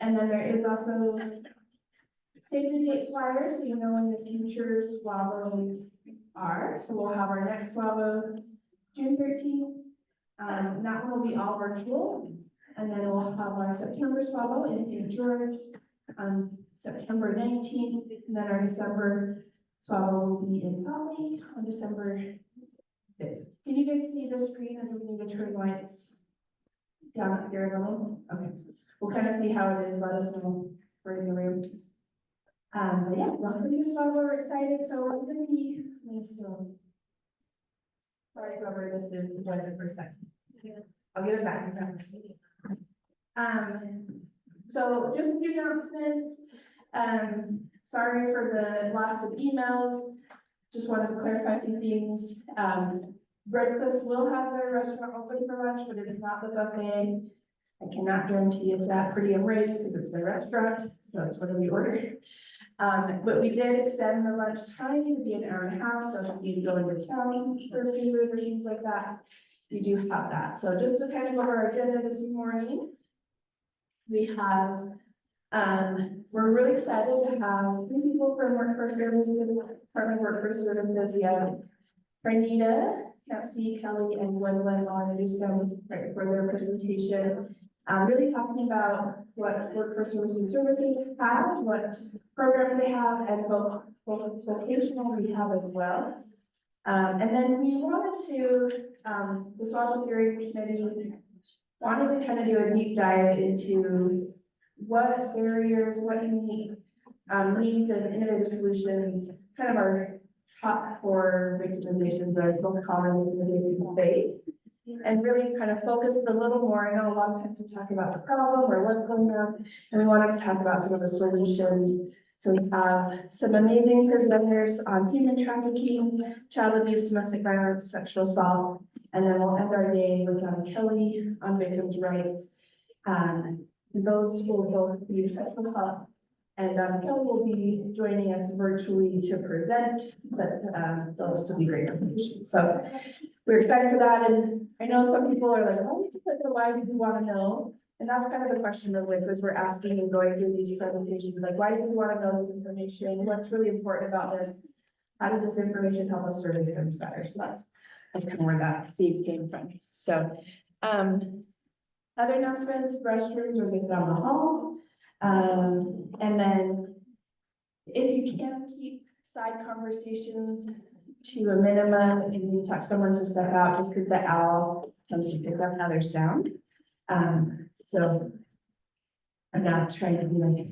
And then there is also safety date flyers, so you know when the future SWAVOs are. So we'll have our next SWAVO June 13th. That one will be all virtual. And then we'll have our September SWAVO in St. George on September 19th. And then our December SWAVO will be in Salt Lake on December 5th. Can you guys see the screen, and do we need to turn lights down up here a little? Okay. We'll kind of see how it is. Let us know if we're in the room. But yeah, welcome to SWAVO. We're excited. So we're going to be, sorry, whoever this is, enjoy it for a second. I'll give it back. So just a few announcements. Sorry for the loss of emails. Just wanted to clarify a few things. Breadcliffs will have their restaurant open for lunch, but it's not the buffet. I cannot guarantee it's at per diem rates because it's their restaurant, so it's whatever you order. But we did extend the lunch time to be an hour and a half, so if you need to go into town for food or things like that, you do have that. So just to kind of go over our agenda this morning, we have, we're really excited to have 3 people from Workforce Services, Department of Workforce Services. We have Renita, Cassie, Kelly, and Gwendolyn. I'll introduce them right before their presentation. Really talking about what Workforce Services have, what programs they have, and both vocational we have as well. And then we wanted to, the SWAVO Steering Committee wanted to kind of do a deep dive into what barriers, what unique needs and innovative solutions kind of are top 4 victimizations or most common victimization space. And really kind of focus a little more. I know a lot of times we talk about the problem or what's going on, and we wanted to talk about some of the solutions. So we have some amazing presenters on human trafficking, child abuse, domestic violence, sexual assault, and then we'll end our day with Kelly on victims' rights. Those will both be the sexual assault, and Kelly will be joining us virtually to present, but they'll still be great information. So we're excited for that, and I know some people are like, oh, why do you want to know? And that's kind of the question of like, as we're asking and going through these presentations, like, why do you want to know this information? What's really important about this? How does this information help us serve victims better? So that's kind of where that theme came from. So, other announcements, restrooms are just down the hall. And then if you can keep side conversations to a minimum, if you need to talk to someone to step out, just because the owl tends to pick up other sound. So I'm not trying to be like,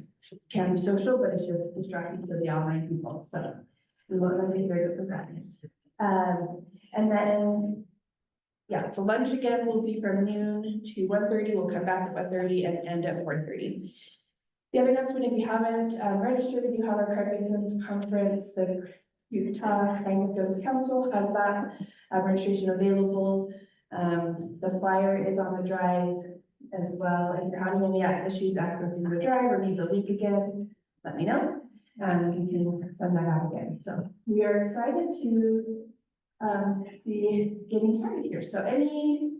can be social, but it's just distracting to the online people. So we won't let me hear the presenters. And then, yeah, so lunch again will be from noon to 1:30. We'll come back at 1:30 and end at 4:30. The other announcement, if you haven't registered, if you have our Crime Victims Conference, the Utah Crime Victims Council has that registration available. The flyer is on the drive as well. If you're having any issues accessing the drive or need the link again, let me know. You can send that out again. So we are excited to be getting started here. So any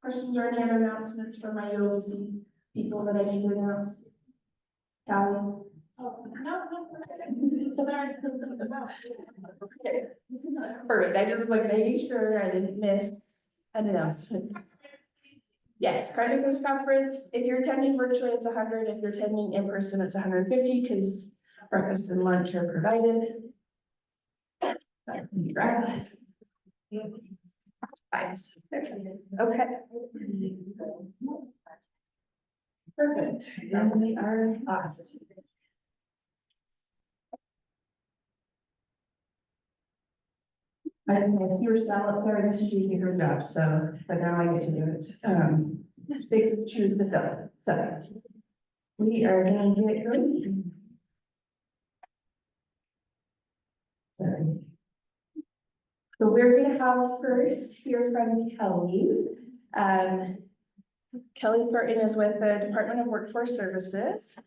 questions or any other announcements from my UOBC people that I need to announce? Callie? Oh, no. Okay. Perfect. I just was like making sure I didn't miss an announcement. Yes, Crime Victims Conference. If you're attending virtually, it's 100. If you're attending in person, it's 150 because breakfast and lunch are provided. Right. Okay. Perfect. And we are off. I just see her style up there, and this is usually her job, so but now I get to do it. Big shoes to fill. So we are going to get going. Sorry. So we're going to have first hear from Kelly. Kelly Thornton is with the Department of Workforce Services.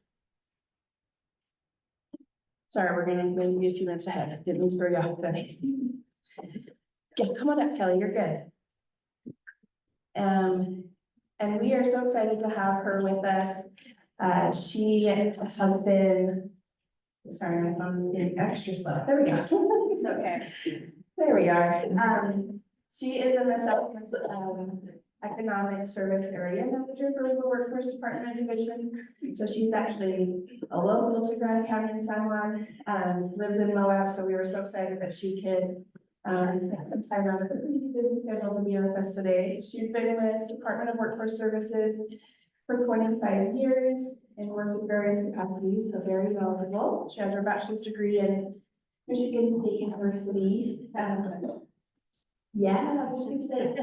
Sorry, we're going to maybe be a few minutes ahead. Didn't mean to throw you off, Betty. Yeah, come on up, Kelly. You're good. And we are so excited to have her with us. She has been, sorry, my phone is getting extra slow. There we go. It's okay. There we are. She is in the South Economic Service Area Manager for the Workforce Department Division. So she's actually a local to Grand County in San Juan, lives in Moab. So we were so excited that she could have some time out of her pretty busy schedule to be with us today. She's been with Department of Workforce Services for 25 years and worked in various capacities, so very knowledgeable. She has her bachelor's degree in Michigan State University. Yeah, Michigan State.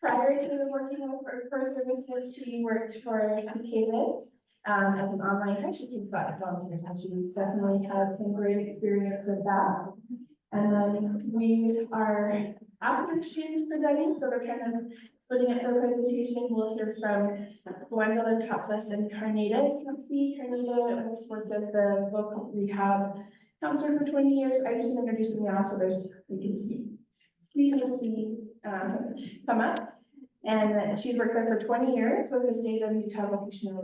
Prior to working with Workforce Services, she worked for CKVIT as an online, actually she's got volunteers, and she's definitely had some great experience with that. And then we are, after she's presenting, so they're kind of splitting up her presentation, we'll hear from Gwendolyn Topless and Carnita. You can see Carnita has worked as the vocal rehab counselor for 20 years. I just introduced them now, so you can see come up. And she's worked there for 20 years with the state of Utah Vocational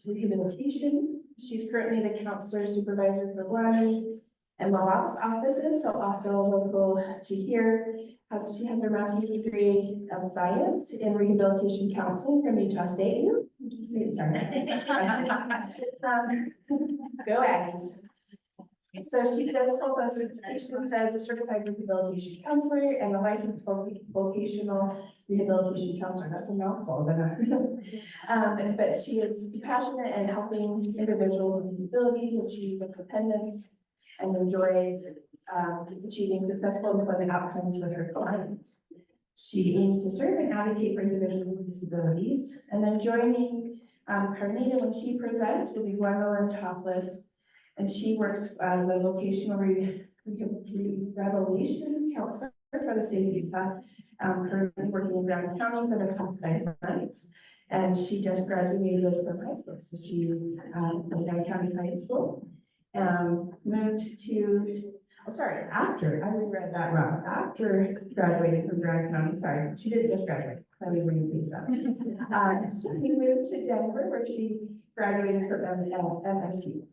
Rehabilitation. She's currently the counselor supervisor for Guani and Moab's offices, so also local to here. She has her master's degree of science in rehabilitation counseling from Utah State. Go Aggies. So she does hold those certifications as a certified rehabilitation counselor and a licensed vocational rehabilitation counselor. That's a mouthful, but she is passionate in helping individuals with disabilities achieve independence and enjoys achieving successful employment outcomes with her clients. She aims to serve and advocate for individuals with disabilities. And then joining Carnita when she presents will be Gwendolyn Topless, and she works as a vocational rehabilitation counselor for the state of Utah, currently working in Grand County for the past 5 months. And she just graduated from high school, so she's from Grand County High School. Moved to, after, I reread that wrong, after graduating from Grand County, sorry, she didn't just graduate, let me repeat that. So we moved to Denver, where she graduated from MSU,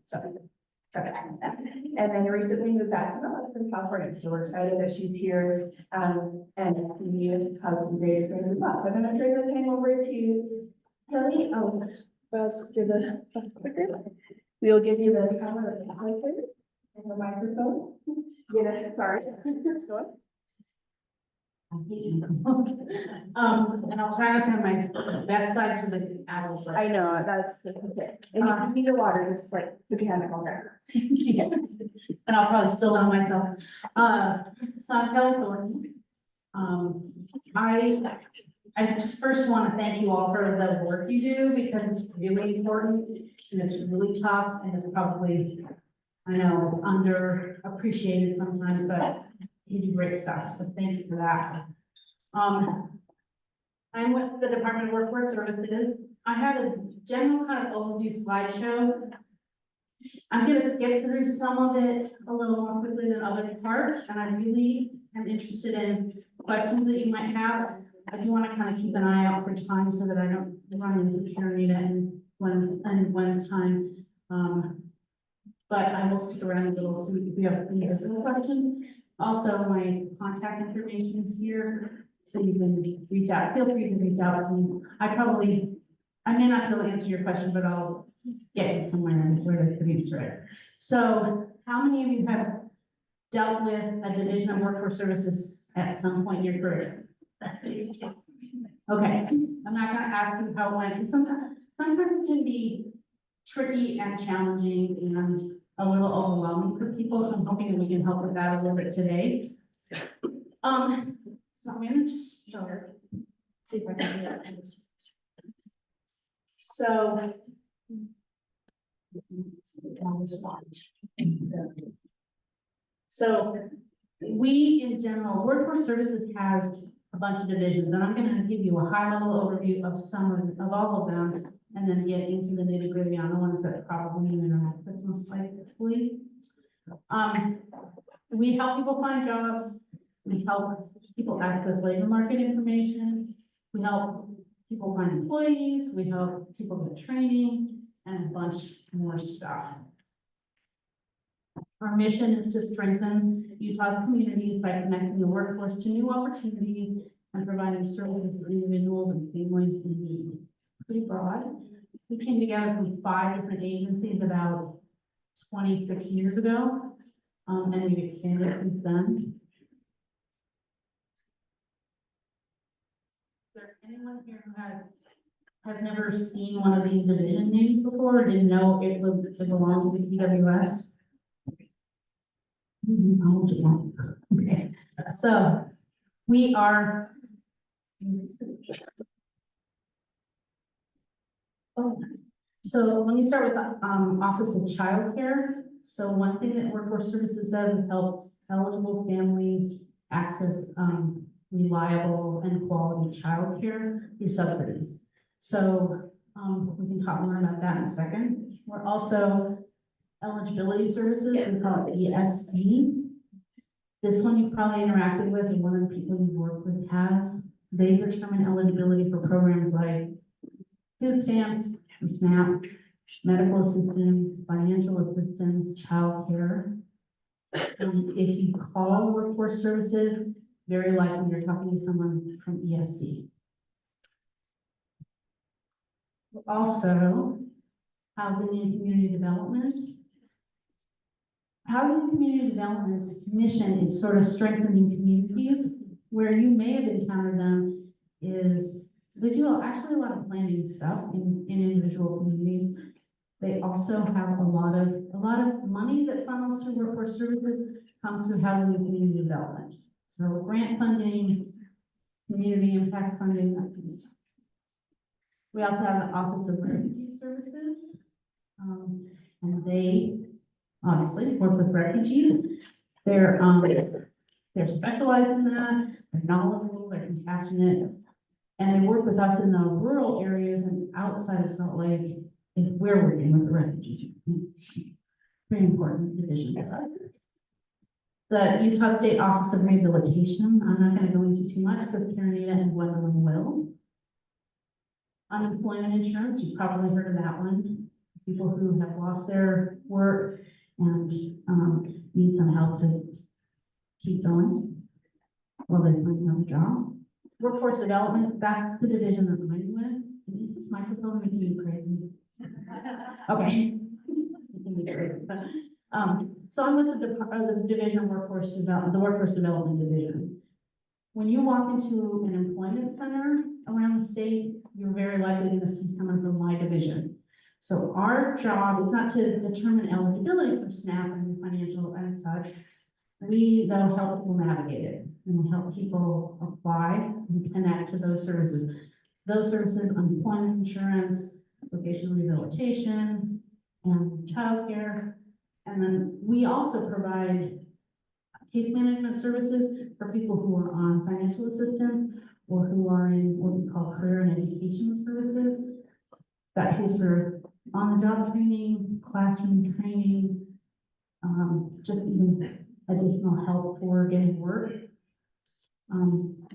and then recently moved back to Moab from California, so we're excited that she's here, and we has some great experience with us. So I'm gonna turn the time over to Kelly, buzz to the clicker. We'll give you the power of the clicker and the microphone. Sorry. Go And I'll try not to have my best side to the adult. I know, that's okay. And you can need your water, just like put your hand on there. Yeah. And I'll probably spill on myself. So I'm Kelly Thornton. I just first want to thank you all for the work you do, because it's really important and it's really tough, and it's probably, I know, it's underappreciated sometimes, but you do great stuff, so thank you for that. I'm with the Department of Workforce Services. I have a general kind of overview slideshow. I'm gonna skip through some of it a little more quickly than other parts, and I really am interested in questions that you might have. I do want to kind of keep an eye out for time so that I don't run into Carnita and Gwen's time. But I will stick around a little so if you have any other questions. Also, my contact information is here, so you can reach out. Feel free to reach out to me. I may not be able to answer your question, but I'll get you somewhere where I can answer it. So how many of you have dealt with a division of workforce services at some point in your career? Okay, I'm not gonna ask you how it went, because sometimes it can be tricky and challenging and a little overwhelming for people, so I'm hoping that we can help with that a little bit today. So I'm gonna just start, see if I can do that. So on the spot. So we, in general, workforce services has a bunch of divisions, and I'm going to give you a high-level overview of of all of them, and then get into the nitty-gritty on the ones that probably you interact with most likely. We help people find jobs. We help people access labor market information. We help people find employees, we help people get training, and a bunch more stuff. Our mission is to strengthen Utah's communities by connecting the workforce to new opportunities and providing services for individuals and families in need. Pretty broad. We came together from 5 different agencies about 26 years ago, and we've expanded since then. Is there anyone here who has never seen one of these division names before, or didn't know it belonged to the DWS? Okay, so we are. So let me start with the Office of Child Care. So one thing that Workforce Services does is help eligible families access reliable and quality child care through subsidies. So we can talk more about that in a second. We're also eligibility services, we call it ESD. This one you probably interacted with, and one of the people you've worked with has. They determine eligibility for programs like food stamps, SNAP, medical assistance, financial assistance, child care. If you call Workforce Services, very likely you're talking to someone from ESD. Also, Housing and Community Development. Housing and Community Development's mission is sort of strengthening communities. Where you may have encountered them is they do actually a lot of planning stuff in individual communities. They also have a lot of money that funnels through Workforce Services comes through Housing and Community Development. So grant funding, community impact funding, that kind of stuff. We also have the Office of Refugee Services, and they obviously work with refugees. They're specialized in that, they're knowledgeable, they're compassionate, and they work with us in the rural areas and outside of Salt Lake if we're working with the refugees. Very important division for us. The Utah State Office of Rehabilitation, I'm not going to go into too much because Karenita and Gwendolyn will. Unemployment insurance, you've probably heard of that one. People who have lost their work and need some help to keep going while they find another job. Workforce development, that's the division that I'm with. Is this microphone making you crazy? Okay. So I'm with the division of workforce development, the workforce development division. When you walk into an employment center around the state, you're very likely going to see someone from my division. So our job is not to determine eligibility for SNAP and financial and such. We though help people navigate it and help people apply and connect to those services. Those services, unemployment insurance, vocational rehabilitation, and childcare. And then we also provide case management services for people who are on financial assistance or who are in what we call career and education services. That pays for on-the-job training, classroom training, just even additional help for getting work. In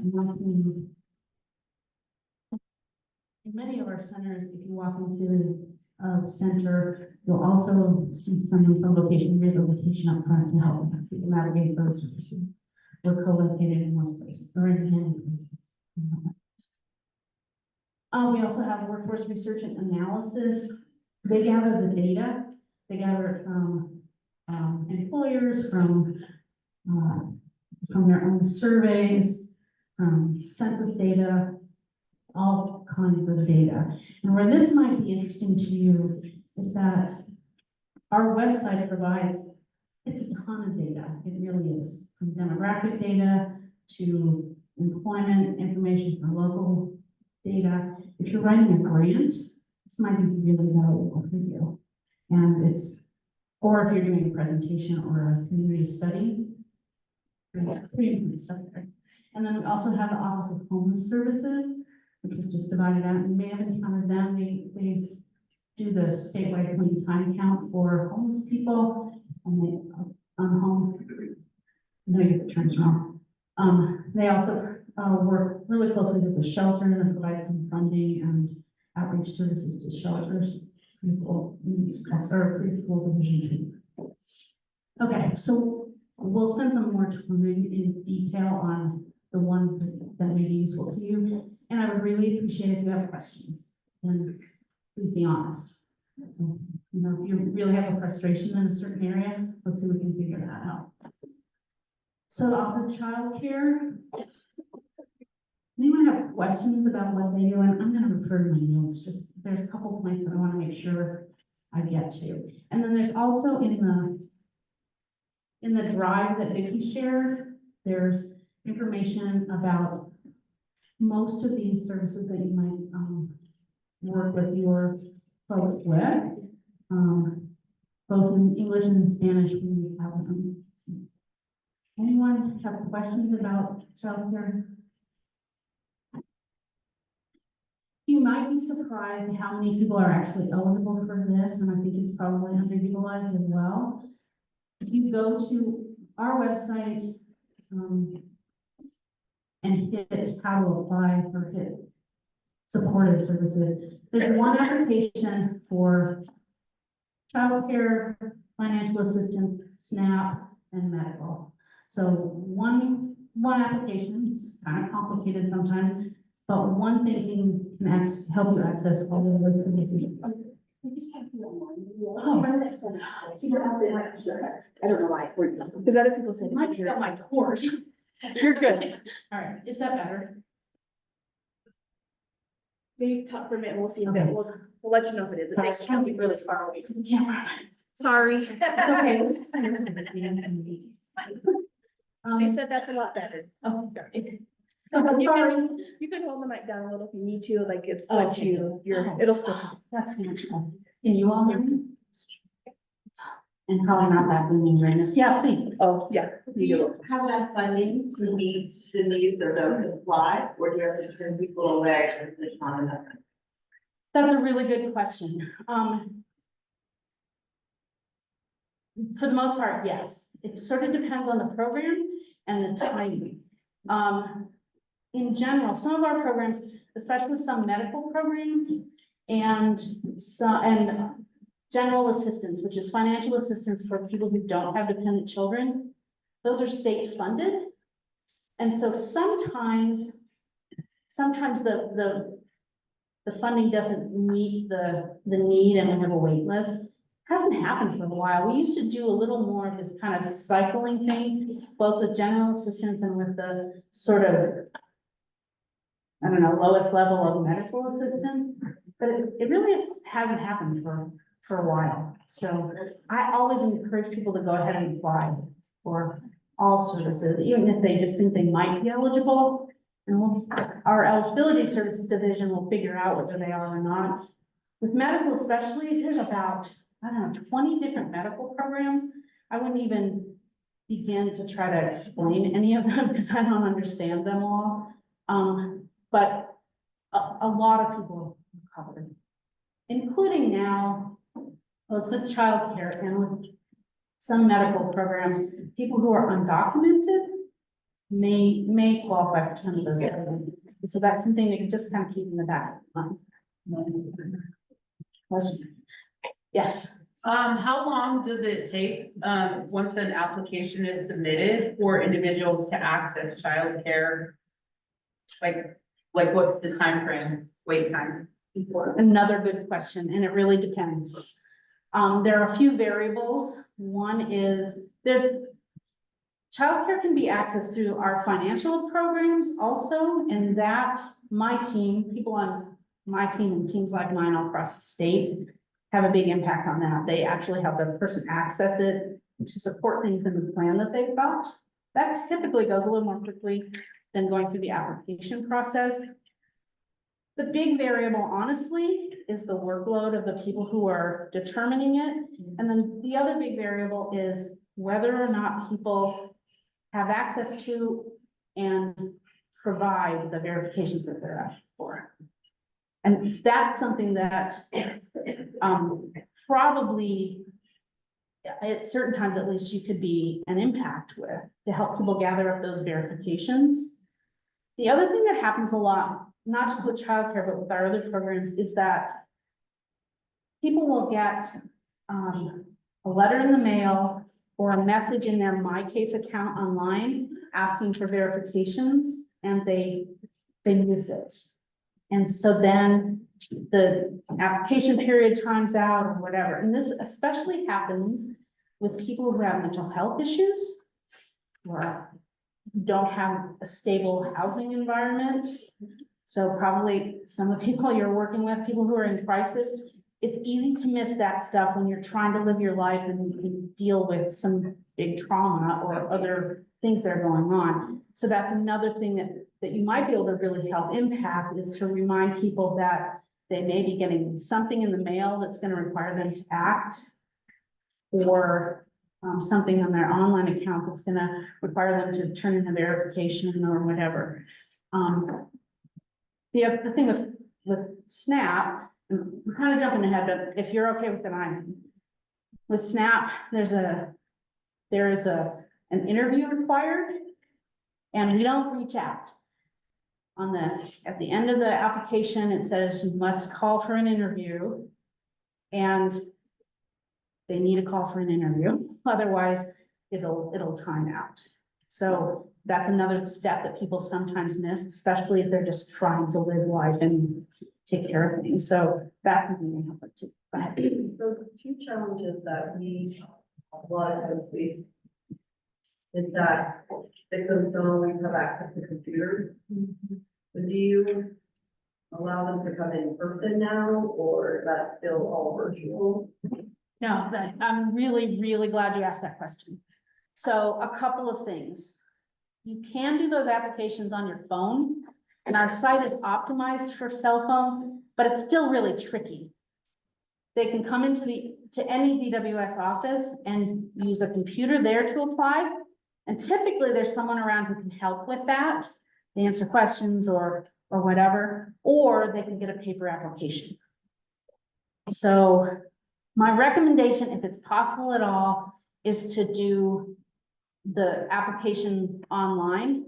many of our centers, if you walk into a center, you'll also see someone from vocational rehabilitation up front to help people navigate those services. We're co-located in most places, or in many places. We also have workforce research and analysis. They gather the data. They gather it from employers, from their own surveys, from census data, all kinds of data. And where this might be interesting to you is that our website provides, it's a ton of data. It really is, from demographic data to employment information for local data. If you're writing a grant, this might be really valuable for you. And or if you're doing a presentation or a community study, pretty important stuff there. And then we also have the Office of Homeless Services, which was just divided out. You may have encountered them. They do the statewide clean time count for homeless people, and they home. No, you get the terms wrong. They also work really closely with the shelter and provide some funding and outreach services to shelters. People, or preschool division. Okay, so we'll spend some more time in detail on the ones that may be useful to you. And I would really appreciate if you have questions, and please be honest. So, you know, if you really have a frustration in a certain area, let's see if we can figure that out. So off of childcare, anyone have questions about what they do? And I'm gonna refer to my notes, just there's a couple points that I wanna make sure I get to. And then there's also in the drive that Vicki shared, there's information about most of these services that you might work with your folks with, both in English and in Spanish when you have them. Anyone have questions about childcare? You might be surprised how many people are actually eligible for this, and I think it's probably underutilized as well. If you go to our website and hit how to apply or hit supportive services, there's one application for childcare, financial assistance, SNAP, and medical. So one application, it's kind of complicated sometimes, but one thing can help you access all of those services. I don't know why, because other people say. I got my cord. You're good. All right, is that better? Maybe talk for a minute, we'll see. Okay. We'll let you know if it is. Sorry, I was trying to be really far away from the camera. Sorry. It's okay, let's just kind of listen to the end and the- They said that's a lot better. Oh, sorry. I'm You sorry. can- You can hold the mic down a little if you need to, like it's Oh, up to you, it'll still. That's so much fun. Can you all hear me? And probably not that booming during this. Yeah, please. Oh, yeah. Do you have that funding to meet the needs of those that apply, or do you have to turn people away if there's not enough? That's a really good question. For the most part, yes. It sort of depends on the program and the timing. In general, some of our programs, especially some medical programs and general assistance, which is financial assistance for people who don't have dependent children, those are state funded. And so sometimes the funding doesn't meet the need and we have a wait list. Hasn't happened for a while. We used to do a little more of this kind of cycling thing, both with general assistance and with the sort of, I don't know, lowest level of medical assistance. But it really hasn't happened for a while. So I always encourage people to go ahead and apply for all services, even if they just think they might be eligible. And our eligibility services division will figure out whether they are or not. With medical especially, there's about, I don't know, 20 different medical programs. I wouldn't even begin to try to explain any of them because I don't understand them all. But a lot of people are covered, including now, both with childcare and with some medical programs, people who are undocumented may qualify for some of those programs. And so that's something that you just kind of keep in the back of your mind. Question? Yes. How long does it take, once an application is submitted for individuals to access childcare? Like what's the time frame, wait time? Another good question, and it really depends. There are a few variables. One is childcare can be accessed through our financial programs also, and that my team, people on my team and teams like mine all across the state have a big impact on that. They actually help the person access it to support things in the plan that they've got. That typically goes a little more quickly than going through the application process. The big variable, honestly, is the workload of the people who are determining it. And then the other big variable is whether or not people have access to and provide the verifications that they're asking for. And that's something that probably at certain times, at least, you could be an impact with to help people gather up those verifications. The other thing that happens a lot, not just with childcare, but with our other programs, is that people will get a letter in the mail or a message in their My Case account online asking for verifications, and they miss it. And so then the application period times out or whatever. And this especially happens with people who have mental health issues or don't have a stable housing environment. So probably some of the people you're working with, people who are in crisis, it's easy to miss that stuff when you're trying to live your life and deal with some big trauma or other things that are going on. So that's another thing that you might be able to really help impact, is to remind people that they may be getting something in the mail that's going to require them to act, or something on their online account that's going to require them to turn in a verification or whatever. The other thing with SNAP, and we're kind of jumping ahead, but if you're okay with it, with SNAP, there is an interview required, and we don't reach out. At the end of the application, it says you must call for an interview, and they need a call for an interview, otherwise it'll time out. So that's another step that people sometimes miss, especially if they're just trying to live life and take care of things. So that's something they have to. Go ahead. So the two challenges that we, a lot of times face, is that victims don't always have access to computers. So do you allow them to come in person now, or is that still all virtual? No, but I'm really, really glad you asked that question. So a couple of things. You can do those applications on your phone, and our site is optimized for cell phones, but it's still really tricky. They can come to any DWS office and use a computer there to apply. And typically there's someone around who can help with that, answer questions or whatever, or they can get a paper application. So my recommendation, if it's possible at all, is to do the application online,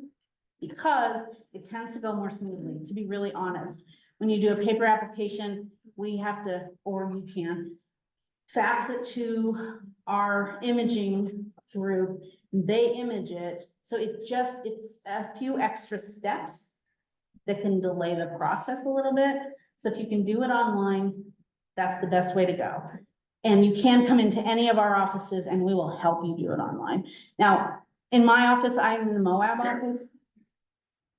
because it tends to go more smoothly, to be really honest. When you do a paper application, we have to, or you can fax it to our imaging group, they image it. So it's a few extra steps that can delay the process a little bit. So if you can do it online, that's the best way to go. And you can come into any of our offices and we will help you do it online. Now, in my office, I'm in the Moab office.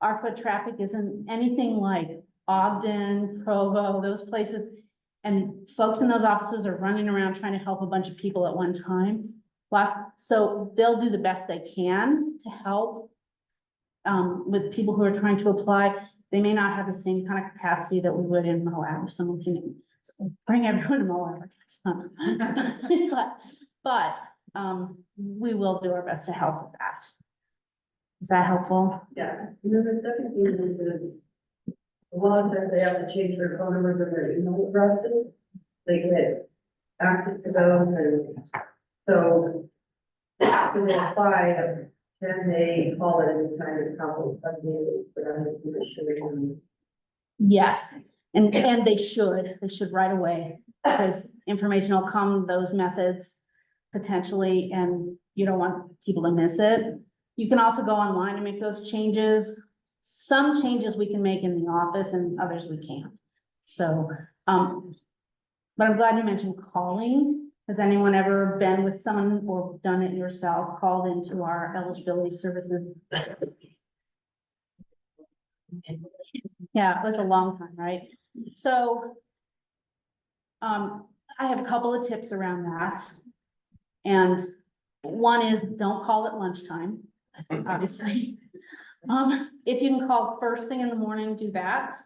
Our foot traffic isn't anything like Ogden, Provo, those places. And folks in those offices are running around trying to help a bunch of people at one time. So they'll do the best they can to help with people who are trying to apply. They may not have the same kind of capacity that we would in Moab, if someone can bring everyone to Moab. but we will do our best to help with that. Is that helpful? Yeah, and then the second thing is, a lot of times they have to change their phone numbers or their email addresses. They get access to those, and so when they apply, can they call it any kind of trouble? Yes, and they should right away, because information will come those methods potentially, and you don't want people to miss it. You can also go online and make those changes. Some changes we can make in the office and others we can't. So, but I'm glad you mentioned calling. Has anyone ever been with someone or done it yourself, called into our eligibility services? Yeah, it was a long time, right? So, I have a couple of tips around that. And one is don't call at lunchtime, obviously. If you can call first thing in the morning, do that.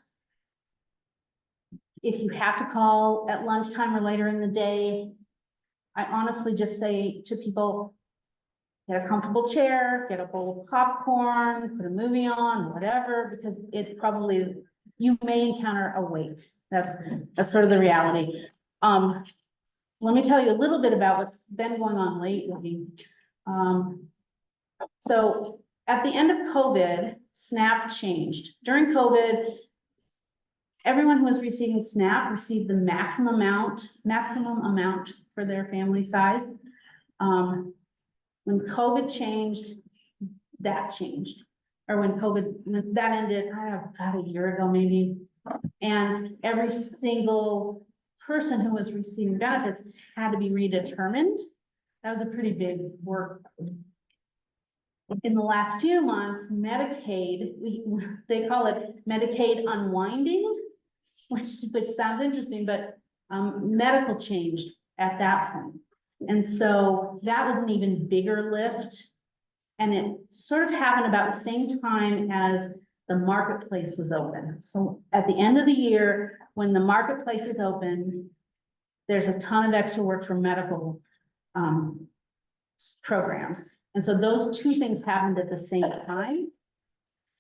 If you have to call at lunchtime or later in the day, I honestly just say to people, get a comfortable chair, get a bowl of popcorn, put a movie on, whatever, because it probably, you may encounter a wait. That's sort of the reality. Let me tell you a little bit about what's been going on lately. So at the end of COVID, SNAP changed. During COVID, everyone who was receiving SNAP received the maximum amount for their family size. When COVID changed, that changed. Or when COVID, that ended, I don't know, about a year ago maybe. And every single person who was receiving benefits had to be redetermined. That was a pretty big work. In the last few months, Medicaid, they call it Medicaid unwinding, which sounds interesting, but medical changed at that point. And so that was an even bigger lift. And it sort of happened about the same time as the marketplace was open. So at the end of the year, when the marketplace is open, there's a ton of extra work for medical programs. And so those two things happened at the same time.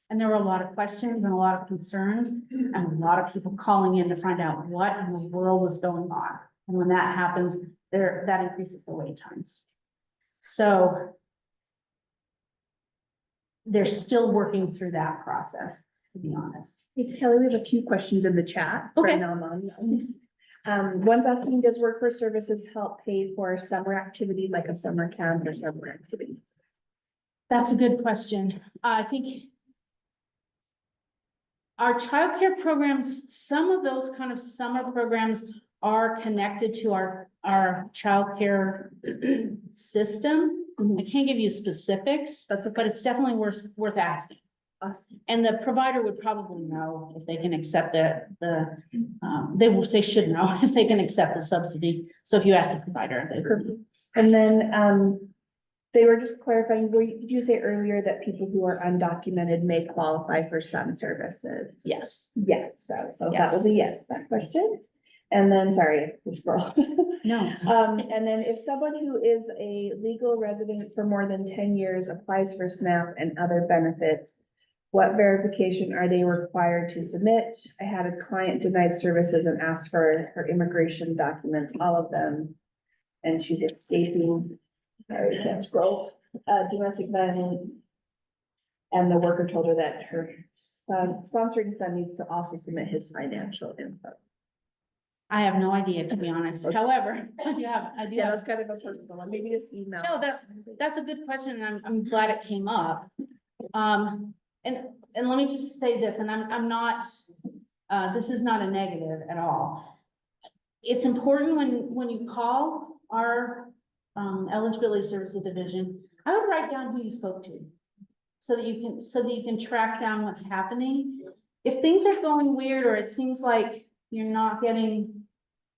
And there were a lot of questions and a lot of concerns and a lot of people calling in to find out what in the world was going on. And when that happens, that increases the wait times. So they're still working through that process, to be honest. Hey, Kelly, we have a few questions in the chat. Okay. One's asking, does workforce services help pay for summer activities like a summer camp or summer activities? That's a good question. I think our childcare programs, some of those kind of summer programs are connected to our childcare system. I can't give you specifics, but it's definitely worth asking. Awesome. And the provider would probably know if they can accept they should know if they can accept the subsidy. So if you ask the provider, they Perfect. And then, they were just clarifying, did you say earlier that people who are undocumented may qualify for some services? yes. Yes, so that Yes. was a yes, that question. And then, sorry, to scroll. No. And then if someone who is a legal resident for more than 10 years applies for SNAP and other benefits, what verification are they required to submit? I had a client denied services and asked for her immigration documents, all of them. And she's escaping, sorry, can't scroll, domestic violence. And the worker told her that her sponsoring son needs to also submit his financial info. I have no idea, to be honest. Okay. However, I do Yeah, have, that's kind of a personal one, maybe just email. no, that's a good question, and I'm glad it came up. And let me just say this, and I'm not, this is not a negative at all. It's important when you call our eligibility services division, I would write down who you spoke to. So that you can track down what's happening. If things are going weird, or it seems like you're not getting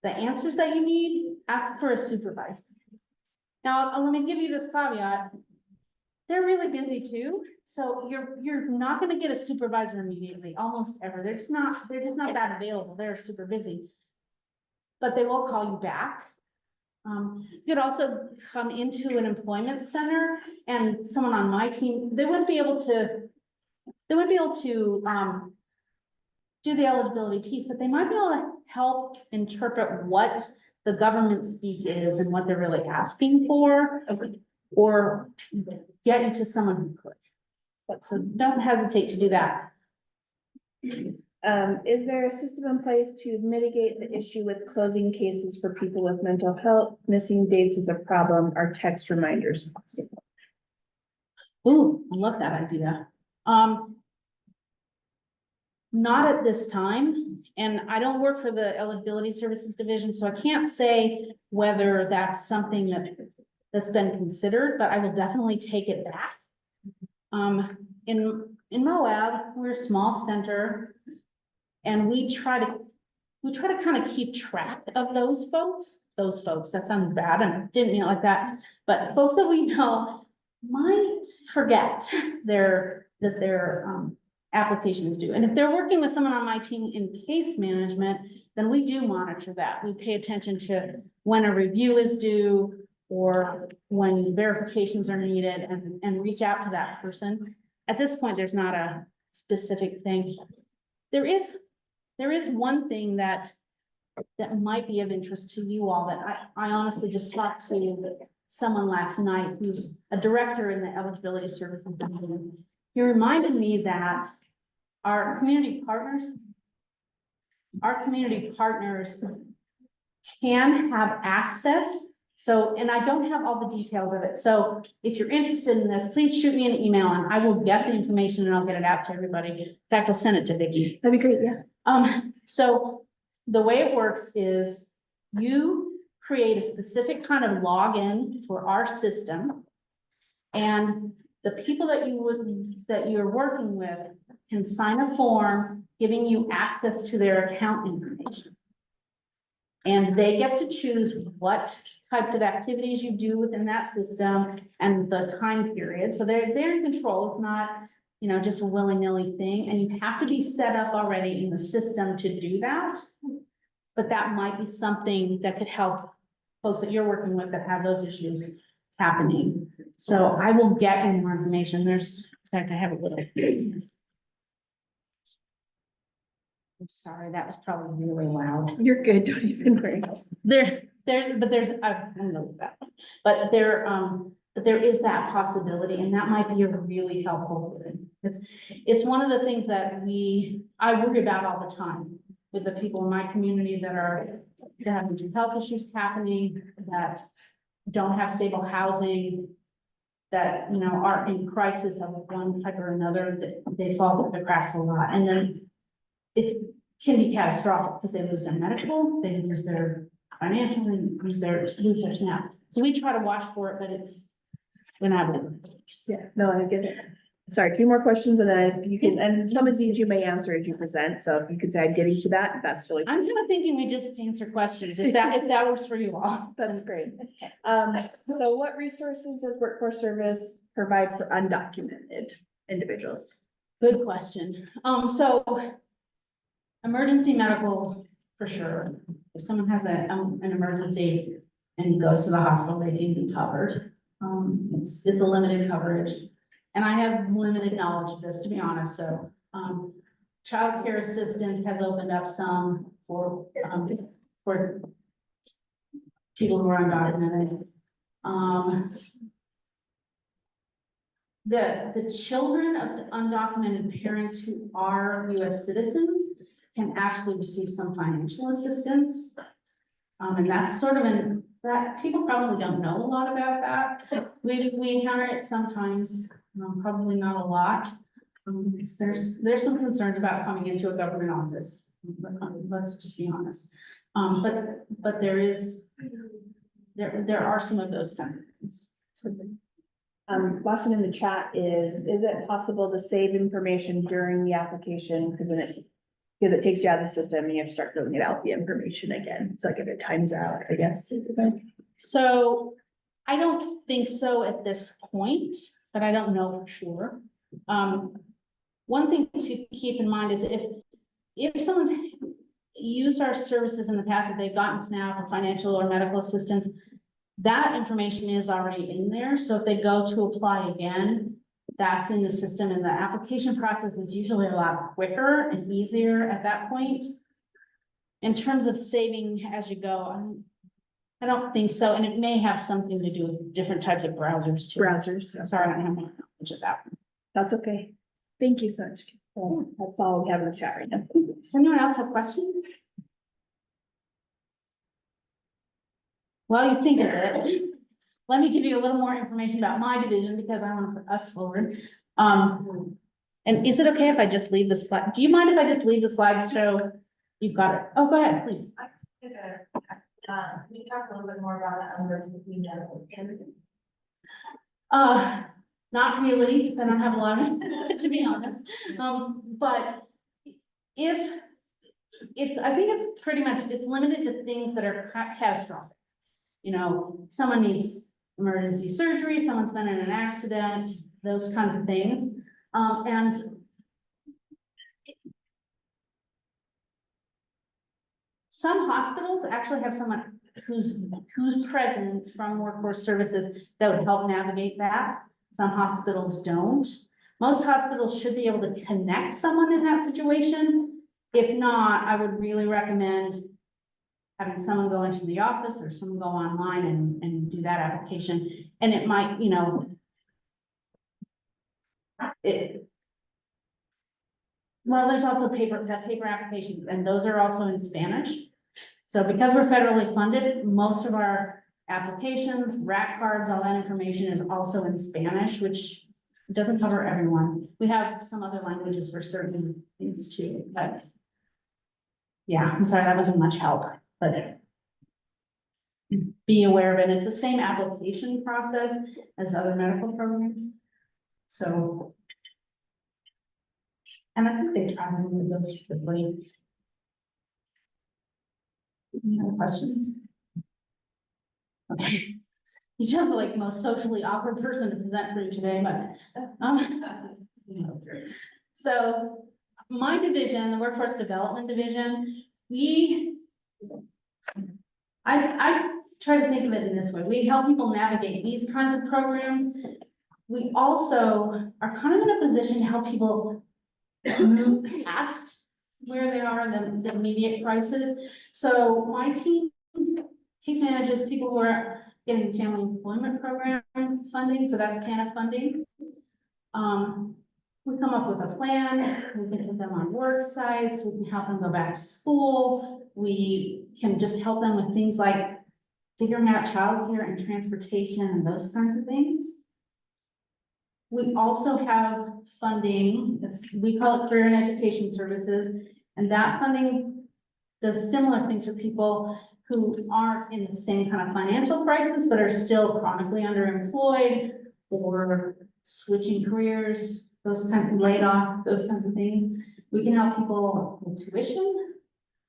the answers that you need, ask for a supervisor. Now, let me give you this caveat. They're really busy too. So you're not gonna get a supervisor immediately, almost ever. They're just not that available. They're super busy. But they will call you back. You could also come into an employment center, and someone on my team, they wouldn't be able to do the eligibility piece, but they might be able to help interpret what the government speak is and what they're really asking for, or get you to someone who could. So don't hesitate to do that. Is there a system in place to mitigate the issue with closing cases for people with mental health? Missing dates is a problem. Are text reminders possible? Ooh, I love that idea. Not at this time, and I don't work for the eligibility services division, so I can't say whether that's something that's been considered, but I will definitely take it back. In Moab, we're a small center, and we try to kind of keep track of those folks, that sounds bad, and I didn't mean it like that, but folks that we know might forget that their application is due. And if they're working with someone on my team in case management, then we do monitor that. We pay attention to when a review is due or when verifications are needed, and reach out to that person. At this point, there's not a specific thing. There is one thing that might be of interest to you all that I honestly just talked to someone last night who's a director in the eligibility services division. you reminded me that our community partners can have access. So, and I don't have all the details of it. So if you're interested in this, please shoot me an email and I will get the information and I'll get it out to everybody. In fact, I'll send it to Vicky. That'd be great, yeah. So the way it works is you create a specific kind of login for our system. And the people that you're working with can sign a form giving you access to their account information. And they get to choose what types of activities you do within that system and the time period. So they're in control. It's not, you know, just a willy-nilly thing. And you have to be set up already in the system to do that. But that might be something that could help folks that you're working with that have those issues happening. So I will get you more information. In fact, I have a little. I'm sorry, that was probably really loud. You're good, don't even worry. I don't know that, but there is that possibility, and that might be a really helpful thing. It's one of the things that I worry about all the time with the people in my community that have mental health issues happening, that don't have stable housing, that, you know, are in crisis of one type or another, that they fall through the cracks a lot. And then can be catastrophic because they lose their medical, they lose their financial, and lose their SNAP. So we try to watch for it, but we're not. Yeah, no, I get it. Sorry, 2 more questions and then you can, and some of these you may answer as you present. So if you could say I'm getting to that, that's totally. I'm kind of thinking we just answer questions, if that works for you all. That's great. So what resources does Workforce Service provide for undocumented individuals? Good question. So emergency medical, for sure. If someone has an emergency and goes to the hospital, they can be covered. It's a limited coverage. And I have limited knowledge of this, to be honest, so, childcare assistance has opened up some for people who are undocumented. The children of the undocumented parents who are US citizens can actually receive some financial assistance. And that's sort of that people probably don't know a lot about that. We encounter it sometimes, probably not a lot. There's some concerns about coming into a government office. Let's just be honest. But there are some of those kinds of things. Last one in the chat is it possible to save information during the application? Because it takes you out of the system and you have to start filling it out, the information again. So like if it times out, I guess. So I don't think so at this point, but I don't know for sure. One thing to keep in mind is if someone's used our services in the past, if they've gotten SNAP or financial or medical assistance, that information is already in there. So if they go to apply again, that's in the system, and the application process is usually a lot quicker and easier at that point. In terms of saving as you go, I don't think so, and it may have something to do with different types of browsers too. Sorry, I don't have much knowledge of that. That's okay. Thank you so much. That's all we have in the chat right now. Does anyone else have questions? Well, you think of it. Let me give you a little more information about my division because I want to put us forward. And is it okay if I just leave the slide? Do you mind if I just leave the slideshow? You've got it. Oh, go ahead, please. Can you talk a little bit more about that emergency medical candidate? Not really, because I don't have a lot of, to be honest. But if I think it's pretty much, it's limited to things that are catastrophic. You know, someone needs emergency surgery, someone's been in an accident, those kinds of things. And some hospitals actually have someone who's present from Workforce Services that would help navigate that. Some hospitals don't. Most hospitals should be able to connect someone in that situation. If not, I would really recommend having someone go into the office or someone go online and do that application. And it might, you know, Well, there's also paper applications, and those are also in Spanish. So because we're federally funded, most of our applications, RAC cards, all that information is also in Spanish, which doesn't cover everyone. We have some other languages for certain things too, but yeah, I'm sorry, that wasn't much help, but be aware of it. It's the same application process as other medical programs. So. And I think they try to move those quickly. Any other questions? Okay. You chose the like most socially awkward person to present for you today, but, so my division, the Workforce Development Division, I try to think of it in this way. We help people navigate these kinds of programs. We also are kind of in a position to help people move past where they are in the immediate crisis. So my team case manages people who are getting family employment program funding, so that's TANF funding. We come up with a plan, we can put them on work sites, we can help them go back to school, we can just help them with things like figuring out childcare and transportation and those kinds of things. We also have funding, we call it Career and Education Services, and that funding does similar things for people who aren't in the same kind of financial crisis, but are still chronically underemployed or switching careers, those kinds of laid off, those kinds of things. We can help people with tuition.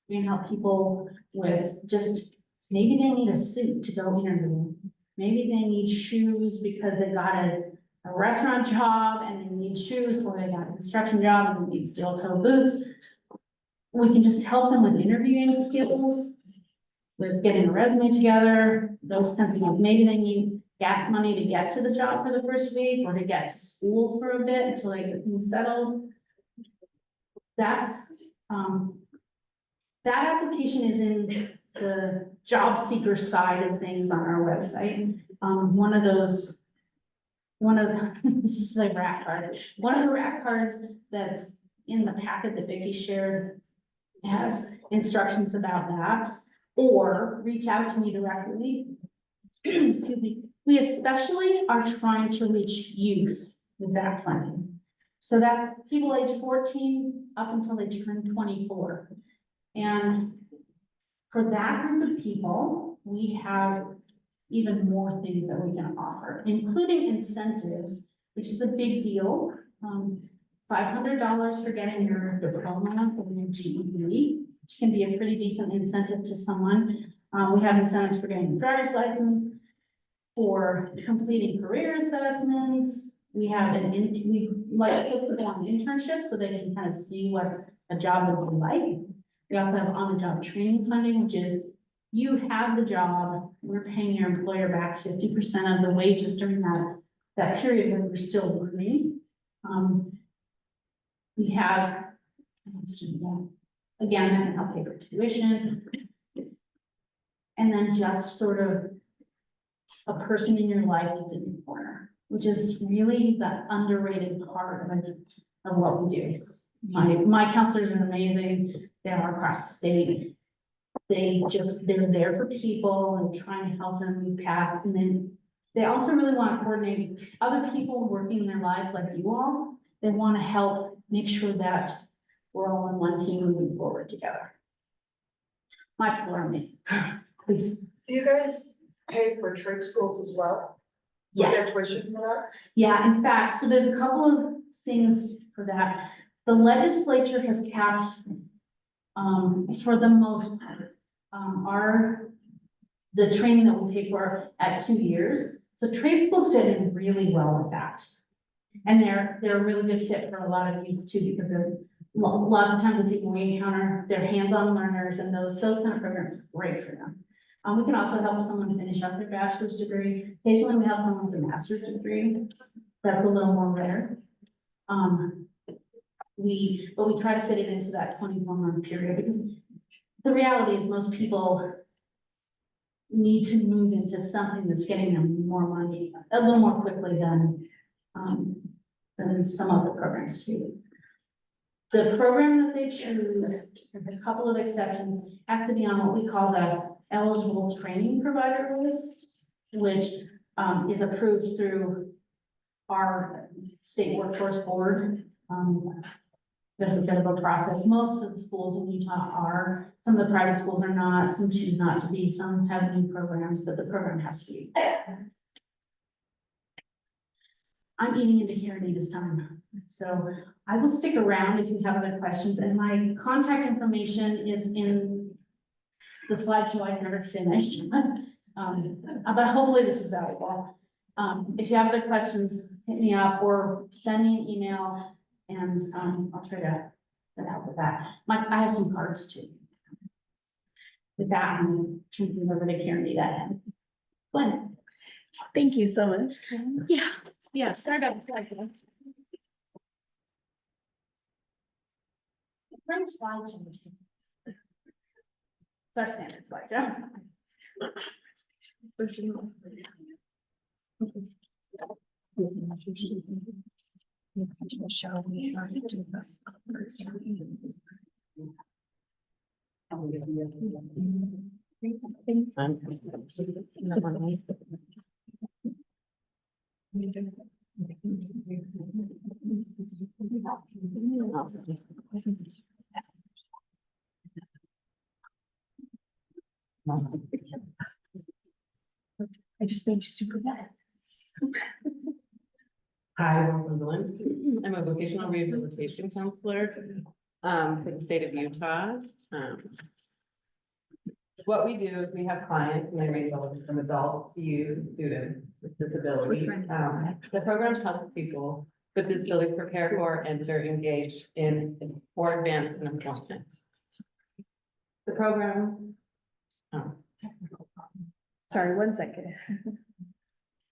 We can help people with just, maybe they need a suit to go interview. Maybe they need shoes because they got a restaurant job and they need shoes, or they got a construction job and they need steel toe boots. We can just help them with interviewing skills, with getting a resume together, those kinds of things. Maybe they need gas money to get to the job for the first week or to get to school for a bit until they get things settled. That's, that application is in the job seeker side of things on our website. This is a RAC card. One of the RAC cards that's in the packet that Vicki shared has instructions about that, or reach out to me directly. Excuse me. We especially are trying to reach youth with that funding. So that's people age 14 up until they turn 24. And for that group of people, we have even more things that we can offer, including incentives, which is a big deal. $500 for getting your diploma or your GED, which can be a pretty decent incentive to someone. We have incentives for getting a driver's license, for completing career assessments. We have we like to put people on internships so they can kind of see what a job would be like. We also have on-the-job training funding, which is you have the job, we're paying your employer back 50% of the wages during that period when we're still learning. We have, again, that can help pay for tuition. And then just sort of a person in your life that's in your corner, which is really the underrated part of what we do. My counselors are amazing. They are across the state. They're there for people and trying to help them move past. And then they also really want to coordinate with other people working in their lives like you all. They want to help make sure that we're all on one team moving forward together. My people are amazing. Please. Do you guys pay for trade schools as well? Yes. Tuition for that? Yeah, in fact, so there's a couple of things for that. The legislature has capped, for the most part, the training that we pay for at 2 years. So trade schools fit in really well with that. And they're a really good fit for a lot of youth too, because they're lots of times the people we encounter, they're hands-on learners, and those kind of programs are great for them. We can also help someone finish up their bachelor's degree. Occasionally we have someone with a master's degree. That's a little more rare. But we try to fit it into that 24-month period, because the reality is most people need to move into something that's getting them more money a little more quickly than some other programs too. The program that they choose, with a couple of exceptions, has to be on what we call the eligible training provider list, which is approved through our state workforce board. There's a bit of a process. Most of the schools in Utah are, some of the private schools are not, some choose not to be, some have new programs, but the program has to be. I'm eating into tyranny this time, so I will stick around if you have other questions, and my contact information is in the slideshow I've never finished. But hopefully this is valuable. If you have other questions, hit me up or send me an email, and I'll try to help with that. I have some cards too. With that, I'm turning it over to Karen. Gwen. Thank you so much. Yeah, sorry about the slide. Bring slides from the team. It's our standard slide, yeah. I just made you super bad. Hi, I'm Gwendolyn. I'm a vocational rehabilitation counselor for the state of Utah. What we do is we have clients and they range all from adults to youth, students with disabilities. The program helps people with disabilities prepare for, enter, engage in, or advance in employment. The program. Sorry, 1 second.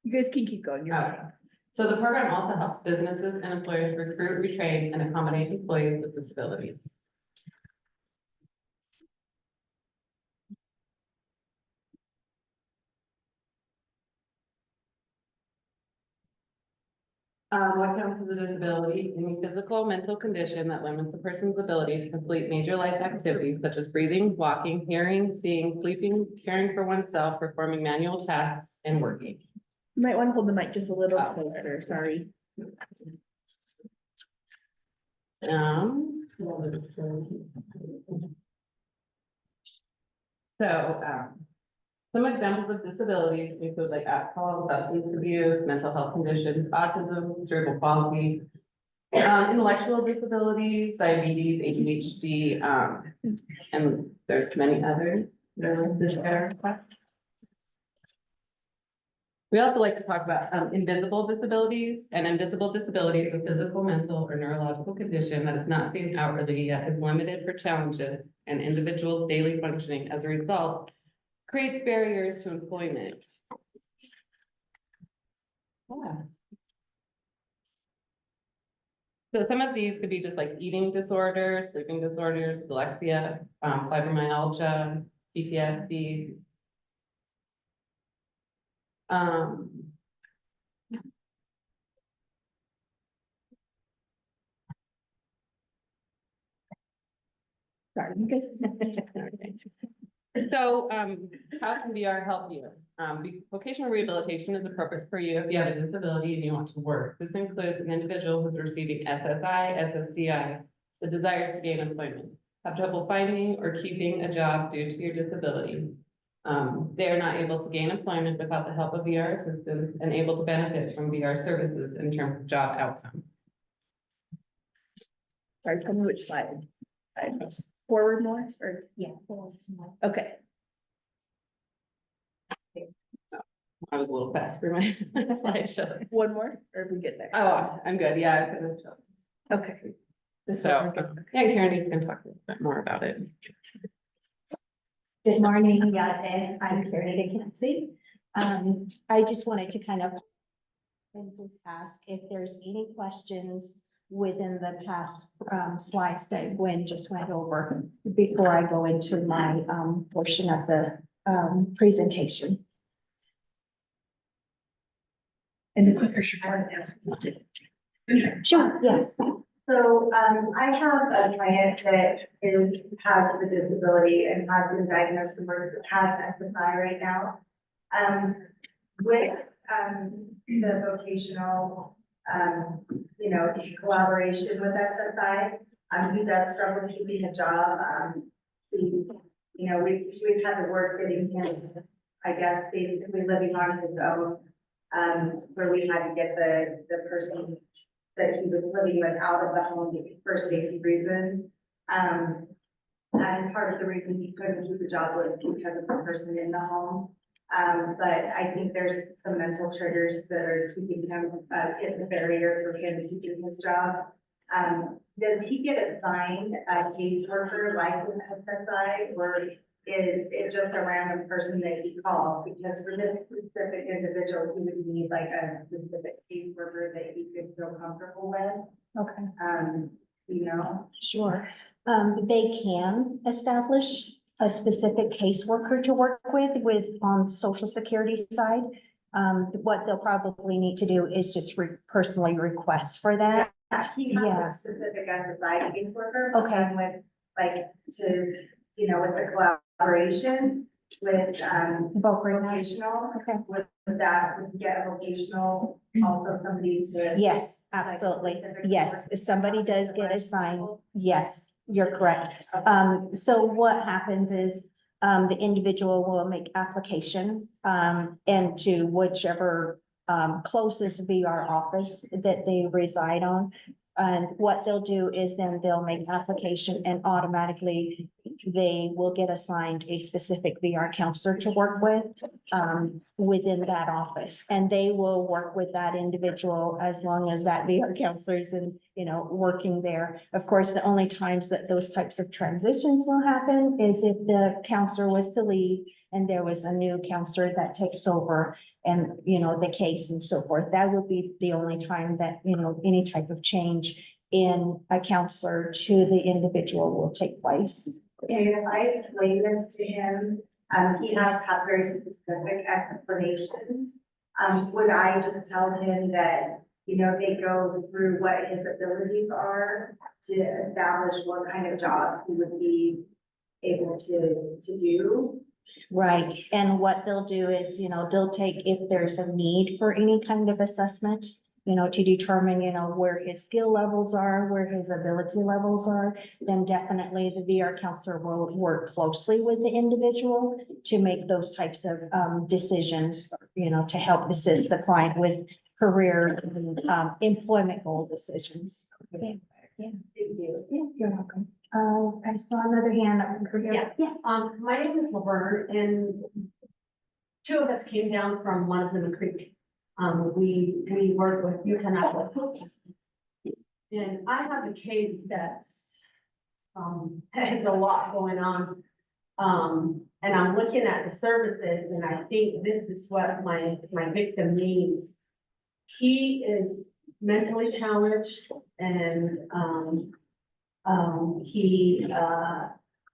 You guys can keep going. You're Okay. So the program also helps businesses and employers recruit, retrain, and accommodate employees with disabilities. What counts as a disability? Any physical, mental condition that limits a person's ability to complete major life activities such as breathing, walking, hearing, seeing, sleeping, caring for oneself, performing manual tasks, and working. You might want to hold the mic just a little Oh. closer, sorry. Some examples of disabilities include like alcohol, substance abuse, mental health conditions, autism, cerebral palsy, intellectual disabilities, diabetes, ADHD, and there's many others. We also like to talk about invisible disabilities, and invisible disability is a physical, mental, or neurological condition that is not seen outwardly yet is limited for challenges and individuals' daily functioning. As a result, creates barriers to employment. Yeah. So some of these could be just like eating disorders, sleeping disorders, dyslexia, fibromyalgia, PTSD. Sorry, you guys. So, how can VR help you? Vocational rehabilitation is appropriate for you if you have a disability and you want to work. This includes an individual who's receiving SSI, SSDI, that desires to gain employment, have trouble finding or keeping a job due to your disability. They are not able to gain employment without the help of VR assistance and able to benefit from VR services in terms of job outcome. Sorry, tell me which slide. Forward more, or, yeah. Okay. I was a little fast for my slideshow. One more, or we get there? Oh, I'm good. Yeah. I finished up. Okay. This So, one, we're good. yeah, Karen is gonna talk a little bit more about it. Good morning, Yate. I'm Karen Dickinson. I just wanted to kind of and just ask if there's any questions within the past slides that Gwen just went over before I go into my portion of the presentation. And the quicker you're done. Sure, yes. I have a client that has a disability and has been diagnosed with, has SSI right now. With, the vocational, collaboration with SSI, he does struggle keeping a job. We've had to work getting him, I guess, basically living on his own, where we had to get the person that he was living with out of the home for safety reasons. And part of the reason he couldn't keep the job was because of the person in the home. But I think there's some mental triggers that are keeping him, it's a barrier for him to keep doing his job. Does he get assigned a caseworker like an SSI, or is it just a random person that he calls? Because for this specific individual, he would need like a specific caseworker that he could feel comfortable with. Okay. Sure. They can establish a specific caseworker to work with on the social security side. What they'll probably need to do is just personally request for that. He has Yeah. a specific SSI caseworker. Okay. And with, with the collaboration with, vocational, Okay. with that, we get a vocational, also somebody to. Yes, absolutely. Yes, if somebody does get assigned, yes, you're correct. So what happens is, the individual will make application, and to whichever, closest VR office that they reside on. And what they'll do is then they'll make application and automatically they will get assigned a specific VR counselor to work with, within that office. And they will work with that individual as long as that VR counselor is in, working there. Of course, the only times that those types of transitions will happen is if the counselor was to leave and there was a new counselor that takes over and, the case and so forth. That would be the only time that, any type of change in a counselor to the individual will take place. Okay, if I explain this to him, he has had very specific explanations. Would I just tell him that, they go through what his abilities are to establish what kind of job he would be able to do? Right, and what they'll do is, they'll take, if there's a need for any kind of assessment, to determine, where his skill levels are, where his ability levels are, then definitely the VR counselor will work closely with the individual to make those types of, decisions, to help assist the client with career, and, employment goal decisions. Yeah, Thank you. yeah, you're welcome. I saw another hand up over here. Yeah. My name is Laverne, and two of us came down from Montezuma Creek. We work with Utah National Coast. And I have a case that's, has a lot going on. And I'm looking at the services, and I think this is what my victim needs. He is mentally challenged, and, he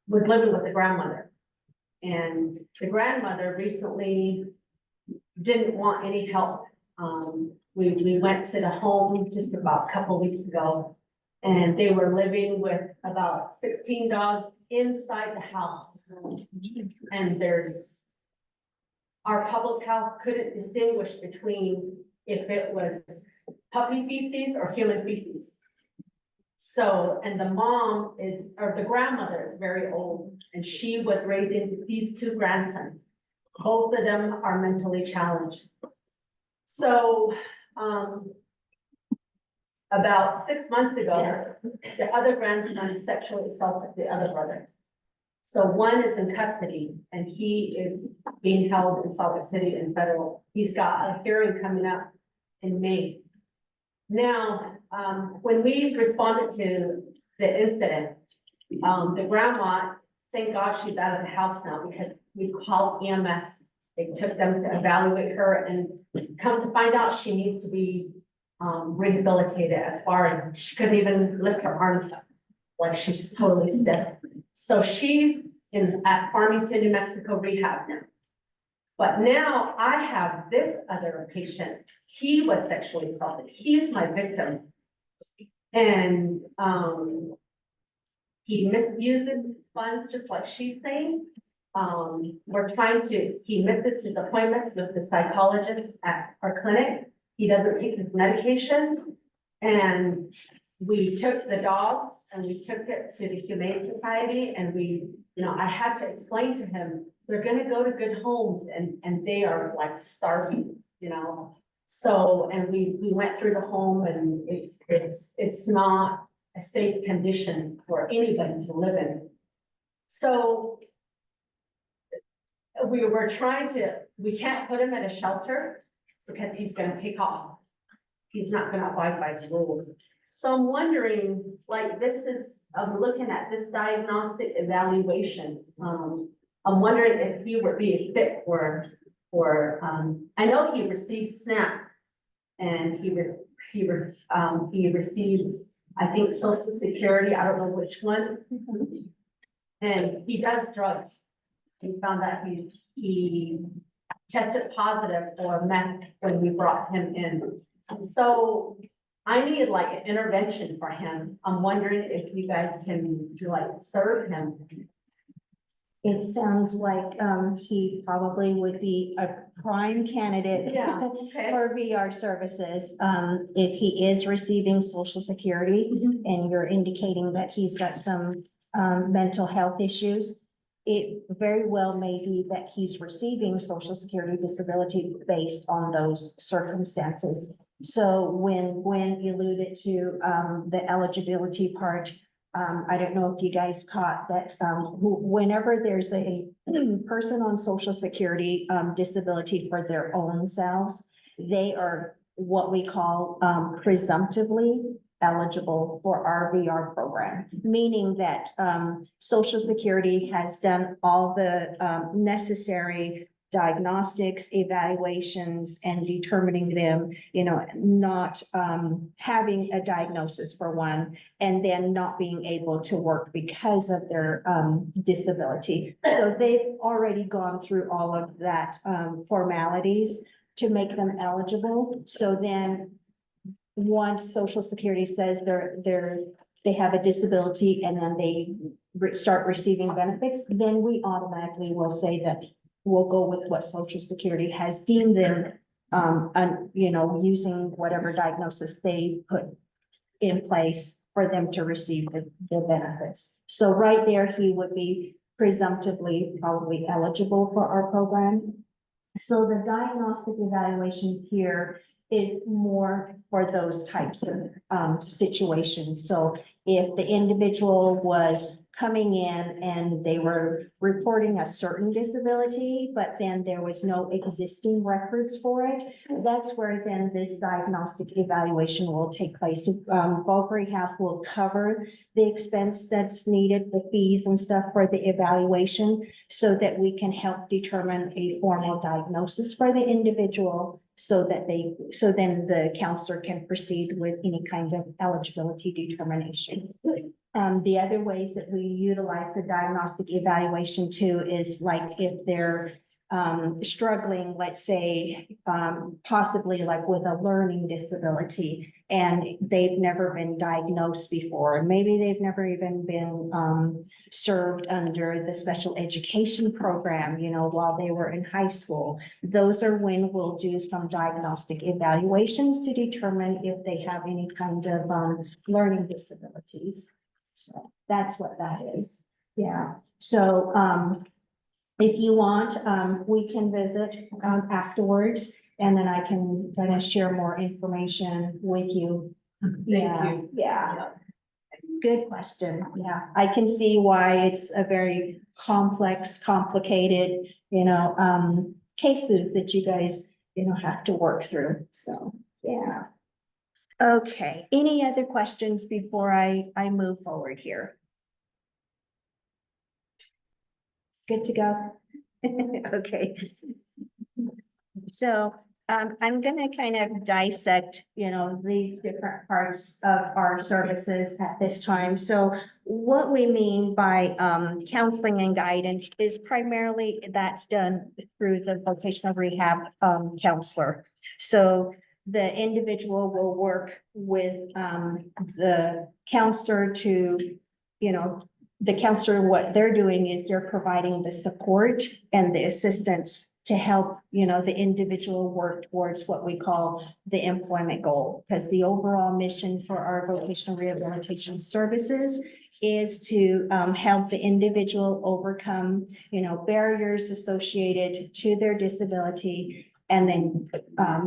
was living with the grandmother. And the grandmother recently didn't want any help. We went to the home just about a couple weeks ago, and they were living with about 16 dogs inside the house. And our public health couldn't distinguish between if it was puppy feces or human feces. So, and the the grandmother is very old, and she was raising these two grandsons. Both of them are mentally challenged. So, about 6 months ago, the other grandson sexually assaulted the other brother. So one is in custody, and he is being held in Salt Lake City in federal. He's got a hearing coming up in May. Now, when we responded to the incident, the grandma, thank God she's out of the house now, because we called EMS. They took them to evaluate her, and come to find out she needs to be rehabilitated, as far as she couldn't even lift her arms up. Like, she's totally stiff. So she's at Farmington, New Mexico Rehab now. But now I have this other patient. He was sexually assaulted. He's my victim. And, he misuses funds, just like she's saying. We're trying to, he misses his appointments with the psychologist at our clinic. He doesn't take his medication. And we took the dogs and we took it to the Humane Society and we, I had to explain to him, they're gonna go to good homes and they are like starving, So, and we went through the home and it's not a safe condition for anybody to live in. So we were trying to, we can't put him at a shelter because he's gonna take off. He's not gonna abide by the rules. So I'm wondering, like, I'm looking at this diagnostic evaluation. I'm wondering if he would be fit for, I know he receives SNAP. And he receives, I think, Social Security, I don't know which one. And he does drugs. We found that he tested positive for meth when we brought him in. So I needed like an intervention for him. I'm wondering if you guys can serve him. It sounds like, he probably would be a prime candidate. Yeah, okay. For VR services, if he is receiving Social Security and you're indicating that he's got some, mental health issues, it very well may be that he's receiving Social Security disability based on those circumstances. So when Gwen alluded to, the eligibility part, I don't know if you guys caught that, whenever there's a person on Social Security, disability for their own selves, they are what we call, presumptively eligible for our VR program, meaning that, Social Security has done all the, necessary diagnostics, evaluations, and determining them, not having a diagnosis for one, and then not being able to work because of their disability. So they've already gone through all of that formalities to make them eligible. So then once Social Security says they have a disability and then they start receiving benefits, then we automatically will say that we'll go with what Social Security has deemed them, using whatever diagnosis they put in place for them to receive the benefits. So right there, he would be presumptively probably eligible for our program. So the diagnostic evaluation here is more for those types of situations. So if the individual was coming in and they were reporting a certain disability, but then there was no existing records for it, that's where then this diagnostic evaluation will take place. VOC Rehab will cover the expense that's needed, the fees and stuff for the evaluation, so that we can help determine a formal diagnosis for the individual, so then the counselor can proceed with any kind of eligibility determination. The other ways that we utilize the diagnostic evaluation too is like if they're struggling, let's say, possibly like with a learning disability, and they've never been diagnosed before, and maybe they've never even been served under the special education program, while they were in high school. Those are when we'll do some diagnostic evaluations to determine if they have any kind of learning disabilities. So that's what that is. Yeah. So, if you want, we can visit, afterwards, and then I can kind of share more information with you. Thank you. Yeah. Good question. Yeah, I can see why it's a very complex, complicated, cases that you guys, have to work through. So, yeah. Okay, any other questions before I move forward here? Good to go? Okay. So, I'm gonna kind of dissect, these different parts of our services at this time. So what we mean by, counseling and guidance is primarily that's done through the vocational rehab, counselor. So the individual will work with, the counselor to, you know, the counselor, what they're doing is they're providing the support and the assistance to help, you know, the individual work towards what we call the employment goal. Because the overall mission for our vocational rehabilitation services is to help the individual overcome, you know, barriers associated to their disability and then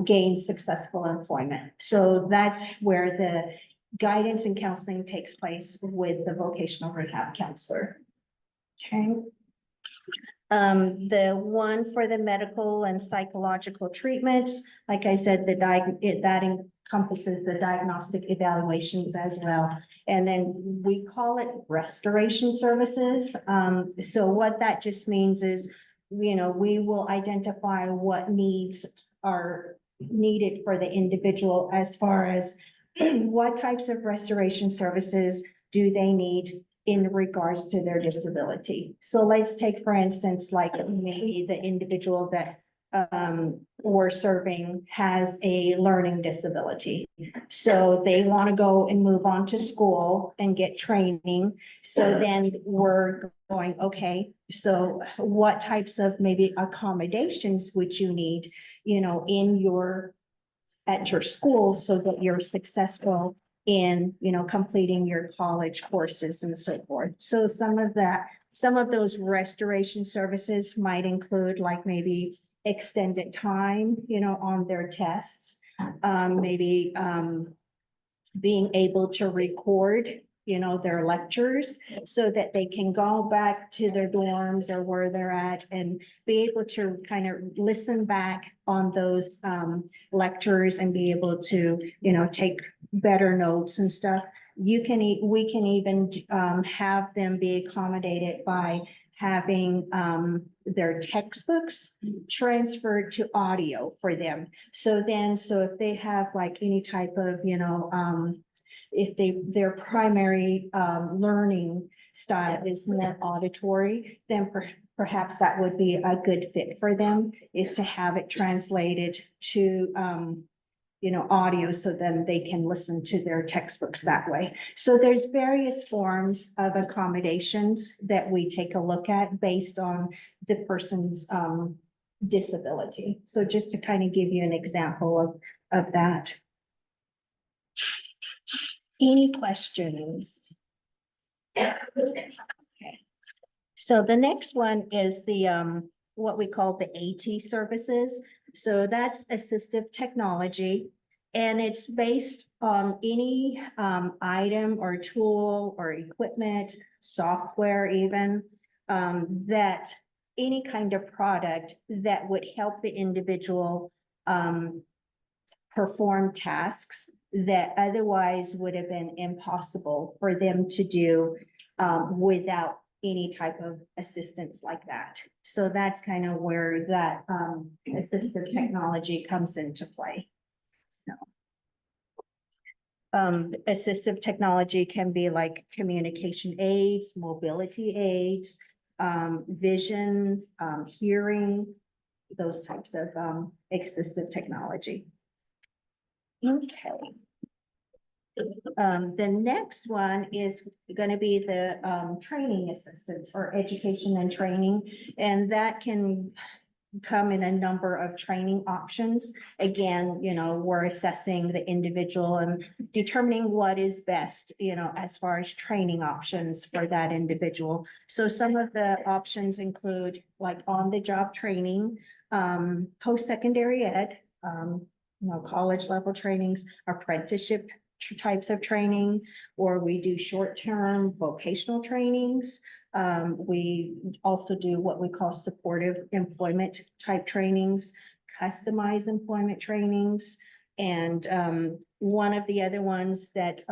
gain successful employment. So that's where the guidance and counseling takes place with the vocational rehab counselor. Okay. The one for the medical and psychological treatments, like I said, that encompasses the diagnostic evaluations as well. And then we call it restoration services. So what that just means is, you know, we will identify what needs are needed for the individual as far as what types of restoration services do they need in regards to their disability. So let's take, for instance, like maybe the individual that we're serving has a learning disability. So they want to go and move on to school and get training. So then we're going, okay, so what types of maybe accommodations would you need, you know, at your school so that you're successful in, you know, completing your college courses and so forth. So some of those restoration services might include like maybe extended time, you know, on their tests, maybe being able to record, you know, their lectures so that they can go back to their dorms or where they're at and be able to kind of listen back on those lectures and be able to, you know, take better notes and stuff. We can even have them be accommodated by having their textbooks transferred to audio for them. So if they have like any type of, you know, if their primary learning style is more auditory, then perhaps that would be a good fit for them, is to have it translated to you know, audio, so then they can listen to their textbooks that way. So there's various forms of accommodations that we take a look at based on the person's disability. So just to kind of give you an example of that. Any questions? Okay. So the next one is the what we call the AT services. So that's assistive technology, and it's based on any item or tool or equipment, software even, that any kind of product that would help the individual perform tasks that otherwise would have been impossible for them to do without any type of assistance like that. So that's kind of where that assistive technology comes into play. So assistive technology can be like communication aids, mobility aids, vision, hearing, those types of assistive technology. Okay. The next one is going to be the training assistance or education and training, and that can come in a number of training options. Again, you know, we're assessing the individual and determining what is best, you know, as far as training options for that individual. So some of the options include like on-the-job training, post-secondary ed, you know, college level trainings, apprenticeship types of training, or we do short-term vocational trainings. We also do what we call supportive employment type trainings, customized employment trainings. And one of the other ones that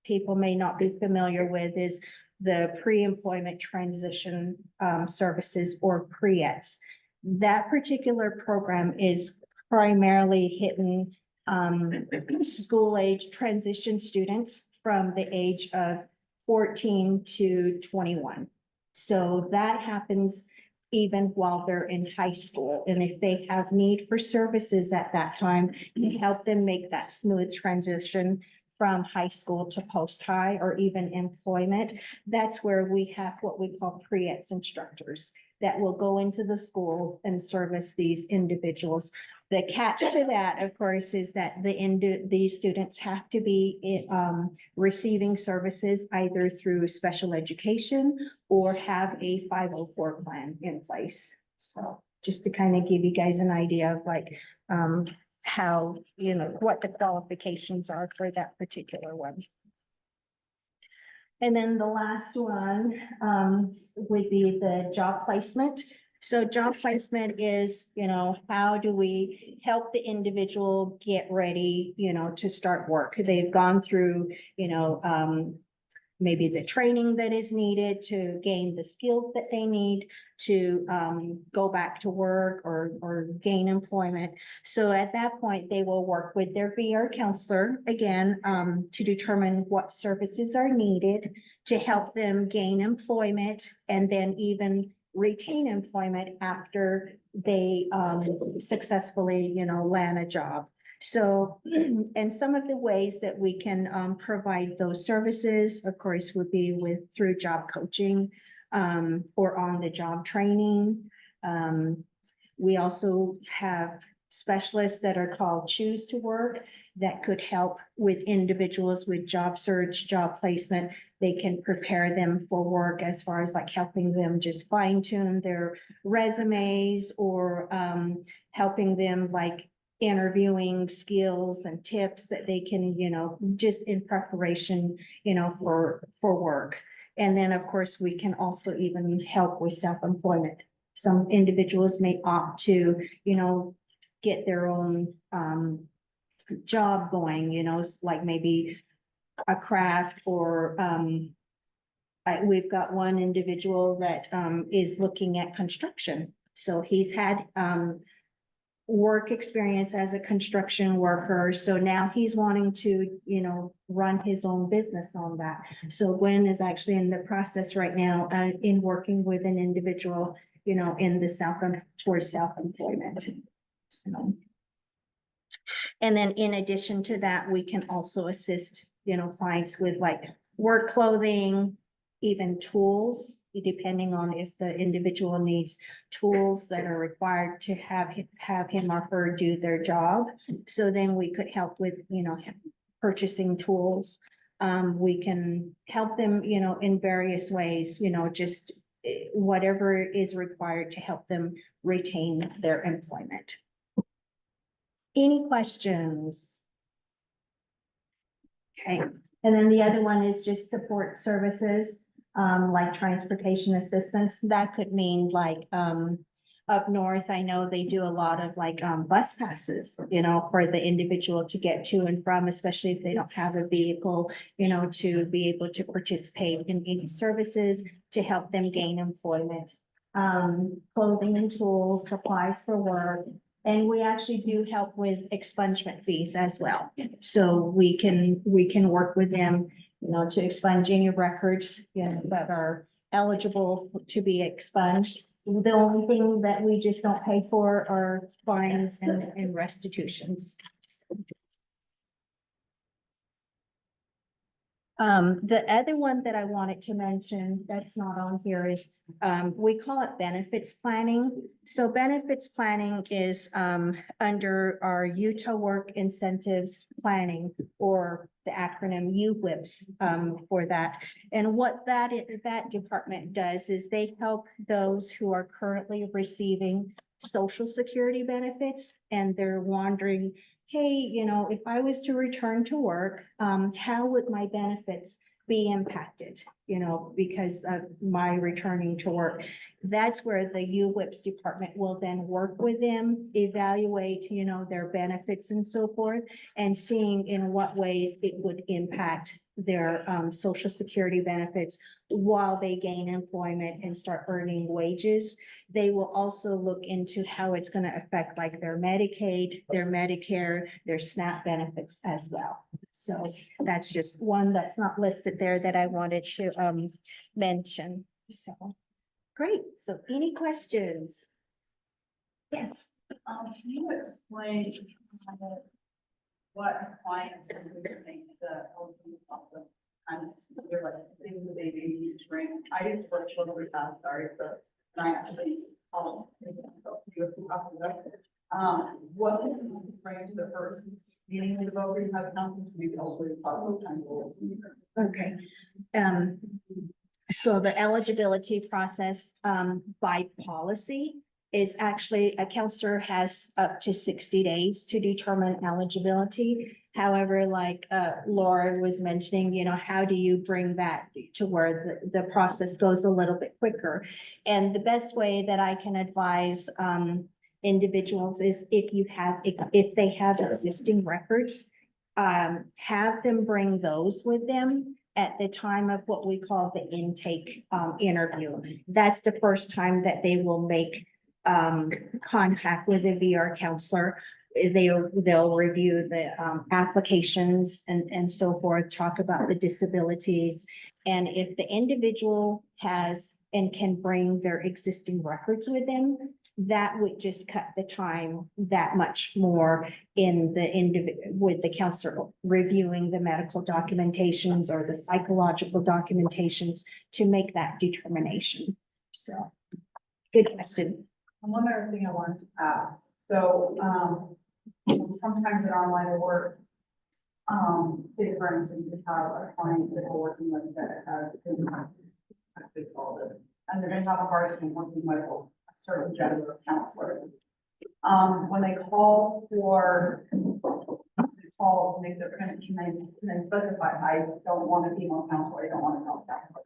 people may not be familiar with is the pre-employment transition services, or PREETS. That particular program is primarily hitting school age transition students from the age of 14 to 21. So that happens even while they're in high school. And if they have need for services at that time, to help them make that smooth transition from high school to post-high or even employment, that's where we have what we call pre-eds instructors that will go into the schools and service these individuals. The catch to that, of course, is that these students have to be receiving services either through special education or have a 504 plan in place. So just to kind of give you guys an idea of like how, you know, what the qualifications are for that particular one. And then the last one would be the job placement. So job placement is, you know, how do we help the individual get ready, you know, to start work? They've gone through, you know, maybe the training that is needed to gain the skills that they need to go back to work or gain employment. So at that point, they will work with their VR counselor again to determine what services are needed to help them gain employment and then even retain employment after they successfully, you know, land a job. So, and some of the ways that we can provide those services, of course, would be through job coaching or on the job training. We also have specialists that are called Choose to Work that could help with individuals with job search, job placement. They can prepare them for work as far as like helping them just fine tune their resumes or helping them like interviewing skills and tips that they can, you know, just in preparation, you know, for work. And then, of course, we can also even help with self-employment. Some individuals may opt to, you know, get their own job going, you know, like maybe a craft or we've got one individual that is looking at construction. So he's had work experience as a construction worker. So now he's wanting to, you know, run his own business on that. So Gwen is actually in the process right now in working with an individual, you know, in the towards self-employment. So, and then in addition to that, we can also assist, you know, clients with like work clothing, even tools, depending on if the individual needs tools that are required to have him or her do their job. So then we could help with, you know, purchasing tools. We can help them, you know, in various ways, you know, just whatever is required to help them retain their employment. Any questions? Okay, and then the other one is just support services, like transportation assistance. That could mean like, up north, I know they do a lot of like, bus passes, you know, for the individual to get to and from, especially if they don't have a vehicle, you know, to be able to participate in any services to help them gain employment. Clothing and tools, supplies for work. And we actually do help with expungement fees as well. So we can work with them, you know, to expunge any records, you know, that are eligible to be expunged. The only thing that we just don't pay for are fines and restitutions. The other one that I wanted to mention that's not on here is, we call it benefits planning. So benefits planning is, under our Utah Work Incentives Planning, or the acronym UWIPS, for that. And what that department does is they help those who are currently receiving Social Security benefits and they're wondering, hey, you know, if I was to return to work, how would my benefits be impacted, you know, because of my returning to work? That's where the UWIPS department will then work with them, evaluate, you know, their benefits and so forth, and seeing in what ways it would impact their Social Security benefits while they gain employment and start earning wages. They will also look into how it's going to affect like their Medicaid, their Medicare, their SNAP benefits as well. So that's just one that's not listed there that I wanted to mention. So Great. So any questions? Yes. Can you explain what clients are doing the also kind of they're like things that they need to bring? I used to work children with sorry, but I actually what can you bring to the first meeting with the vote rehab council to be also possible time goals? Okay. So the eligibility process, by policy is actually a counselor has up to 60 days to determine eligibility. However, like, Laura was mentioning, you know, how do you bring that to where the process goes a little bit quicker? And the best way that I can advise, individuals is if they have existing records, have them bring those with them at the time of what we call the intake interview. That's the first time that they will make contact with a VR counselor. They'll review the applications and so forth, talk about the disabilities. And if the individual has and can bring their existing records with them, that would just cut the time that much more in with the counselor reviewing the medical documentations or the psychological documentations to make that determination. So, good question. And one other thing I wanted to ask, so, sometimes in online work, say for instance, we have a client that we're working with that has been actually solved it, and they're gonna have a hard time working with a certain gender of counselor. When they call for to make their can they specify, I don't want a female counselor, I don't want a male counselor.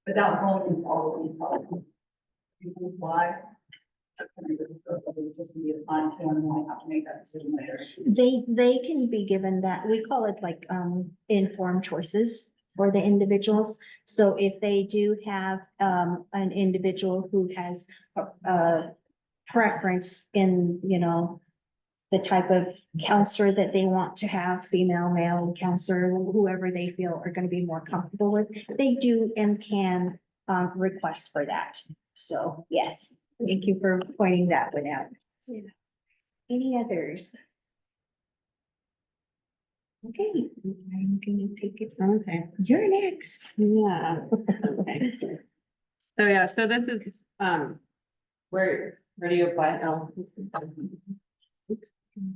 But that will all of these problems. Why? Just be a fine tune, and I have to make that decision later. They can be given that, we call it like informed choices for the individuals. So if they do have an individual who has a preference in, you know, the type of counselor that they want to have, female, male counselor, whoever they feel are going to be more comfortable with, they do and can request for that. So yes, thank you for pointing that one out. Any others? Okay, I'm gonna take it. Okay, You're next. yeah. Okay. So yeah, so this is, where do you apply?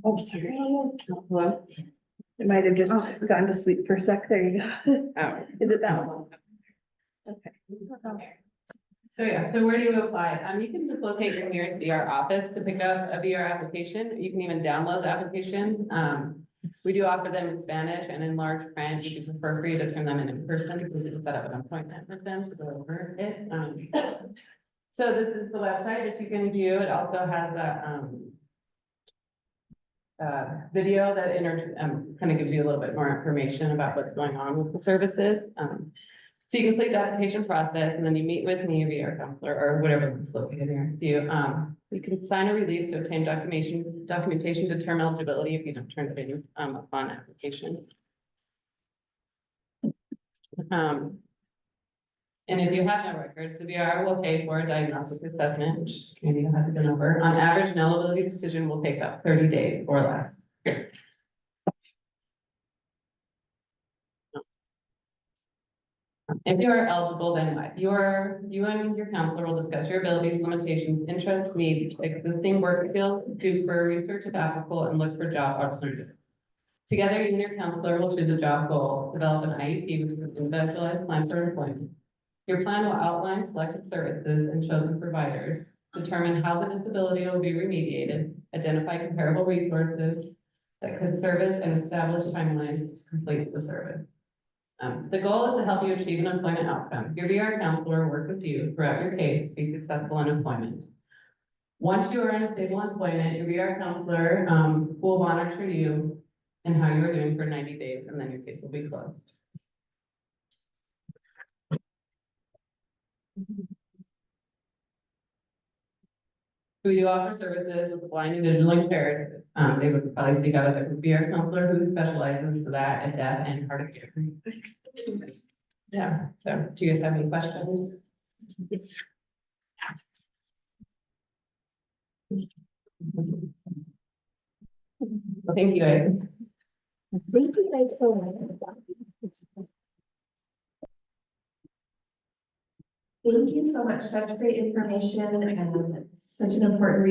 Oh, sorry. Hello? It might have just gone to sleep for a sec. There you go. Oh. Is it that one? Okay. So yeah, so where do you apply? You can just locate your nearest VR office to pick up a VR application. You can even download the application. We do offer them in Spanish and in large print. If you prefer, free to turn them in person. You can set up an appointment with them to go over it. So this is the website that you can view. It also has a video that kind of gives you a little bit more information about what's going on with the services. So you complete the application process and then you meet with me, VR counselor, or whatever is located nearest to you. You can sign a release to obtain documentation to determine eligibility if you don't turn it in upon application. And if you have no records, the VR will pay for a diagnostic assessment, which Candy has been over. On average, an eligibility decision will take about 30 days or less. If you are eligible, then what? You and your counselor will discuss your abilities, limitations, interests, needs, existing work skills, do for research if applicable, and look for job alternatives. Together, you and your counselor will choose a job goal, develop an IEP, which is an individualized plan for employment. Your plan will outline selected services and chosen providers, determine how the disability will be remediated, identify comparable resources that could service, and establish timelines to complete the service. The goal is to help you achieve an employment outcome. Your VR counselor will work with you throughout your case to be successful in employment. Once you are in stable employment, your VR counselor will monitor you and how you are doing for 90 days, and then your case will be closed. So we do offer services with the blind and visually impaired. They would probably seek out a different VR counselor who specializes for that and deaf and hard of hearing. Yeah, so do you have any questions? Well, thank you, guys. Thank you guys so much. Thank you so much. Such great information and such an important